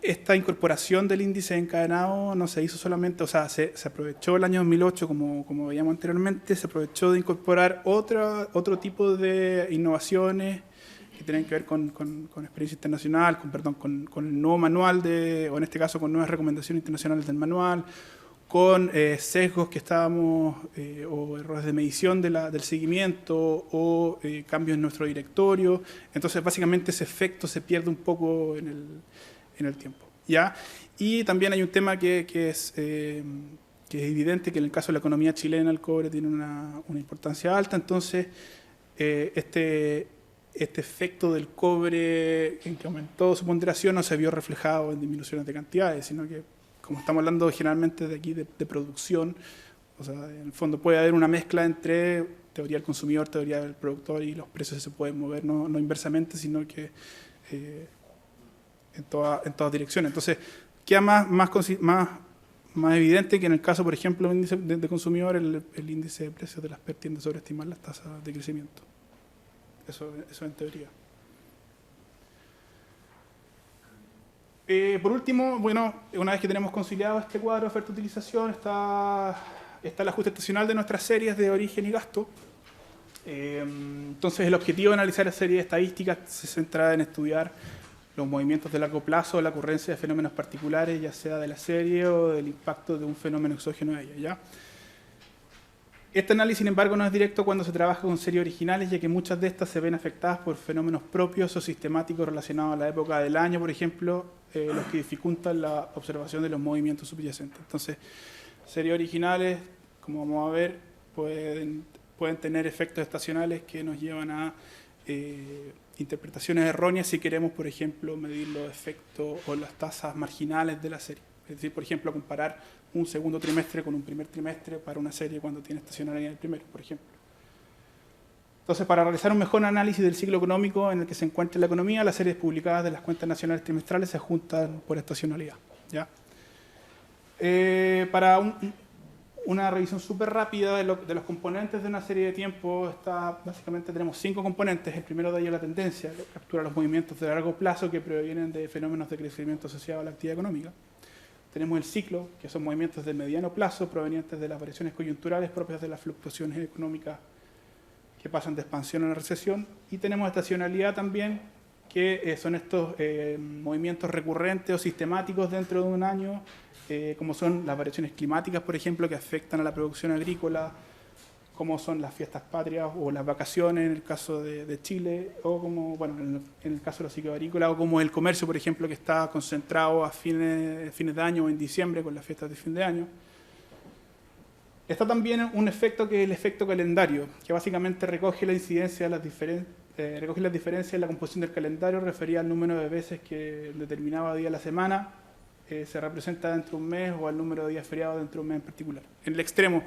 S1: esta incorporación del índice encadenado no se hizo solamente, o sea, se aprovechó el año 2008, como veíamos anteriormente, se aprovechó de incorporar otro tipo de innovaciones que tienen que ver con experiencia internacional, con el nuevo manual, o en este caso con nuevas recomendaciones internacionales del manual, con sesgos que o errores de medición del seguimiento, o cambios en nuestro directorio. Entonces, básicamente, ese efecto se pierde un poco en el tiempo. ¿Ya? Y también hay un tema que es evidente, que en el caso de la economía chilena el cobre tiene una importancia alta. Entonces, este efecto del cobre en que aumentó su ponderación no se vio reflejado en disminuciones de cantidades, sino que, como estamos hablando generalmente de aquí de producción, o sea, en el fondo puede haber una mezcla entre teoría del consumidor, teoría del productor, y los precios se pueden mover no inversamente, sino que en todas direcciones. Entonces, queda más evidente que en el caso, por ejemplo, del índice de consumidor, el índice de precios de las PER tiende a sobreestimar las tasas de crecimiento. Eso en teoría. Por último, bueno, una vez que tenemos conciliado este cuadro de oferta-utilización, está el ajuste estacional de nuestras series de origen y gasto. Entonces, el objetivo de analizar la serie de estadísticas se centra en estudiar los movimientos de largo plazo, la ocurrencia de fenómenos particulares, ya sea de la serie o del impacto de un fenómeno exógeno a ella. ¿Ya? Este análisis, sin embargo, no es directo cuando se trabaja con series originales, ya que muchas de estas se ven afectadas por fenómenos propios o sistemáticos relacionados a la época del año, por ejemplo, los que dificultan la observación de los movimientos subyacentes. Entonces, series originales, como vamos a ver, pueden tener efectos estacionales que nos llevan a interpretaciones erróneas si queremos, por ejemplo, medir los efectos o las tasas marginales de la serie. Es decir, por ejemplo, comparar un segundo trimestre con un primer trimestre para una serie cuando tiene estacionalidad en el primero, por ejemplo. Entonces, para realizar un mejor análisis del ciclo económico en el que se encuentra la economía, las series publicadas de las cuentas nacionales trimestrales se ajustan por estacionalidad. ¿Ya? Para una revisión súper rápida de los componentes de una serie de tiempo, básicamente tenemos 5 componentes. El primero de ellos es la tendencia, que captura los movimientos de largo plazo que provienen de fenómenos de crecimiento asociados a la actividad económica. Tenemos el ciclo, que son movimientos de mediano plazo provenientes de las variaciones coyunturales propias de las fluctuaciones económicas que pasan de expansión a la recesión. Y tenemos estacionalidad también, que son estos movimientos recurrentes o sistemáticos dentro de un año, como son las variaciones climáticas, por ejemplo, que afectan a la producción agrícola, como son las fiestas patrias o las vacaciones en el caso de Chile, o como, bueno, en el caso de los ciclos agrícolas, o como el comercio, por ejemplo, que está concentrado a fines de año o en diciembre con las fiestas de fin de año. Está también un efecto que es el efecto calendario, que básicamente recoge la incidencia de las diferencias en la composición del calendario referida al número de veces que en determinado día de la semana se representa dentro de un mes, o al número de días feriados dentro de un mes en particular. En el extremo,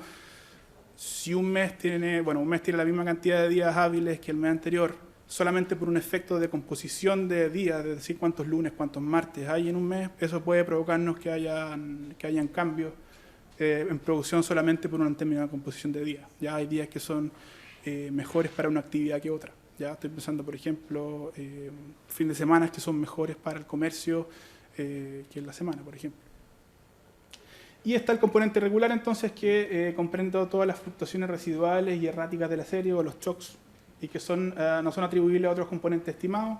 S1: si un mes tiene la misma cantidad de días hábiles que el mes anterior, solamente por un efecto de composición de días, es decir, cuántos lunes, cuántos martes hay en un mes, eso puede provocarnos que hayan cambios en producción solamente por una determinada composición de días. Ya hay días que son mejores para una actividad que otra. Ya estoy pensando, por ejemplo, fin de semana que son mejores para el comercio que en la semana, por ejemplo. Y está el componente regular, entonces, que comprende todas las fluctuaciones residuales y erráticas de la serie o los shocks, y que no son atribuibles a otros componentes estimados.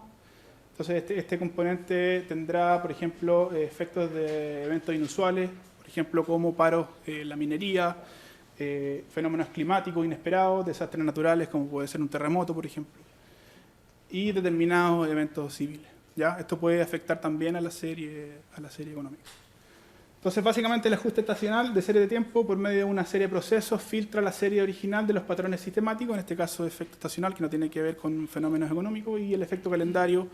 S1: Entonces, este componente tendrá, por ejemplo, efectos de eventos inusuales, por ejemplo, como paros en la minería, fenómenos climáticos inesperados, desastres naturales, como puede ser un terremoto, por ejemplo, y determinados eventos civiles. ¿Ya? Esto puede afectar también a la serie económica. Entonces, básicamente, el ajuste estacional de serie de tiempo por medio de una serie de procesos filtra la serie original de los patrones sistemáticos, en este caso efecto estacional, que no tiene que ver con fenómenos económicos, y el efecto calendario,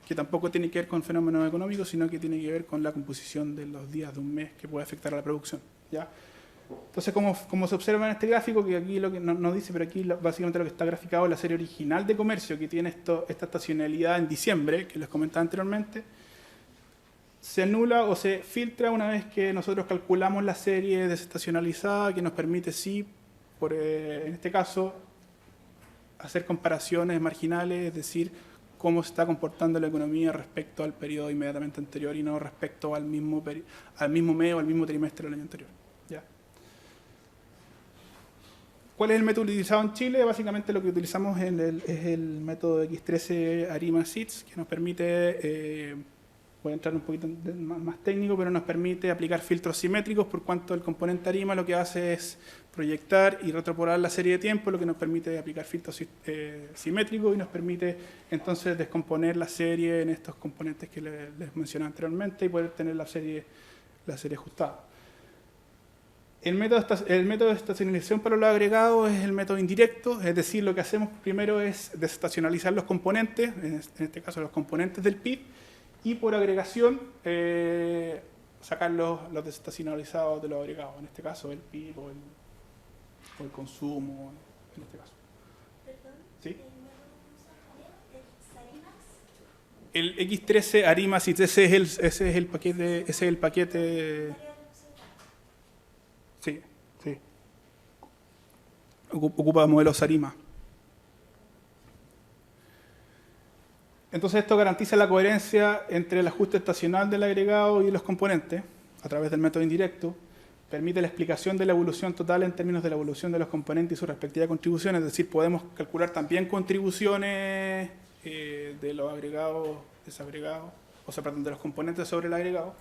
S1: que tampoco tiene que ver con fenómenos económicos, sino que tiene que ver con la composición de los días de un mes que puede afectar a la producción. ¿Ya? Entonces, como se observa en este gráfico, que aquí lo que no dice, pero aquí básicamente lo que está graficado es la serie original de comercio, que tiene esta estacionalidad en diciembre, que les comentaba anteriormente, se anula o se filtra una vez que nosotros calculamos la serie desestacionalizada, que nos permite, sí, en este caso, hacer comparaciones marginales, es decir, cómo se está comportando la economía respecto al periodo inmediatamente anterior y no respecto al mismo mes o al mismo trimestre del año anterior. ¿Ya? ¿Cuál es el método utilizado en Chile? Básicamente lo que utilizamos es el método X13 ARIMA SITS, que nos permite, voy a entrar un poquito más técnico, pero nos permite aplicar filtros simétricos, por cuanto el componente ARIMA lo que hace es proyectar y retropolar la serie de tiempo, lo que nos permite aplicar filtros simétricos y nos permite entonces descomponer la serie en estos componentes que les mencioné anteriormente y poder tener la serie ajustada. El método de estacionalización para los agregados es el método indirecto, es decir, lo que hacemos primero es desestacionalizar los componentes, en este caso los componentes del PIB, y por agregación sacar los desestacionalizados de los agregados, en este caso el PIB o el consumo, en este caso. ¿Sí? El X13 ARIMA SITS, ese es el paquete. Sí, sí. Ocupa modelos ARIMA. Entonces esto garantiza la coherencia entre el ajuste estacional del agregado y los componentes a través del método indirecto. Permite la explicación de la evolución total en términos de la evolución de los componentes y su respectiva contribución. Es decir, podemos calcular también contribuciones de los agregados, desagregados, o sea, perdón, de los componentes sobre el agregado.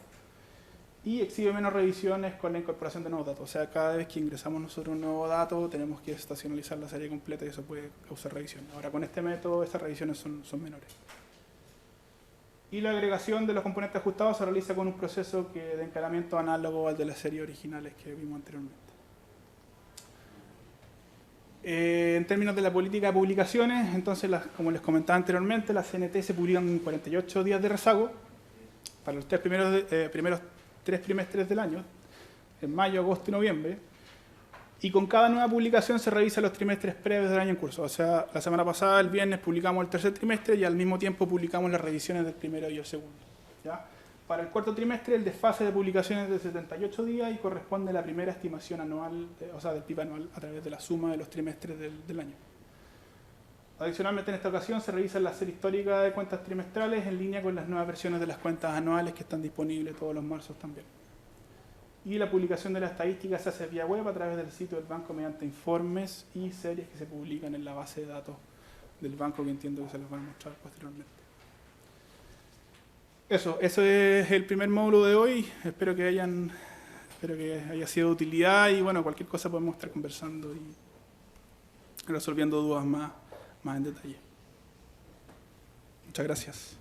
S1: Y exhibe menos revisiones con la incorporación de nuevos datos. O sea, cada vez que ingresamos nosotros un nuevo dato, tenemos que estacionalizar la serie completa y eso puede causar revisiones. Ahora, con este método, estas revisiones son menores. Y la agregación de los componentes ajustados se realiza con un proceso de encalamiento análogo al de las series originales que vimos anteriormente. En términos de la política de publicaciones, entonces, como les comentaba anteriormente, las CNT se publican en 48 días de rezago para los tres primeros 3 trimestres del año, en mayo, agosto y noviembre, y con cada nueva publicación se revisan los trimestres previos del año en curso. O sea, la semana pasada, el viernes, publicamos el tercer trimestre y al mismo tiempo publicamos las revisiones del primero y el segundo. ¿Ya? Para el cuarto trimestre, el desfase de publicaciones es de 78 días y corresponde a la primera estimación anual, del PIB anual, a través de la suma de los trimestres del año. Adicionalmente, en esta ocasión se revisa la serie histórica de cuentas trimestrales en línea con las nuevas versiones de las cuentas anuales que están disponibles todos los marzos también. Y la publicación de las estadísticas se hace vía web a través del sitio del banco mediante informes y series que se publican en la base de datos del banco, que entiendo que se los van a mostrar posteriormente. Eso es el primer módulo de hoy. Espero que haya sido de utilidad y bueno, cualquier cosa podemos estar conversando y resolviendo dudas más en detalle. Muchas gracias.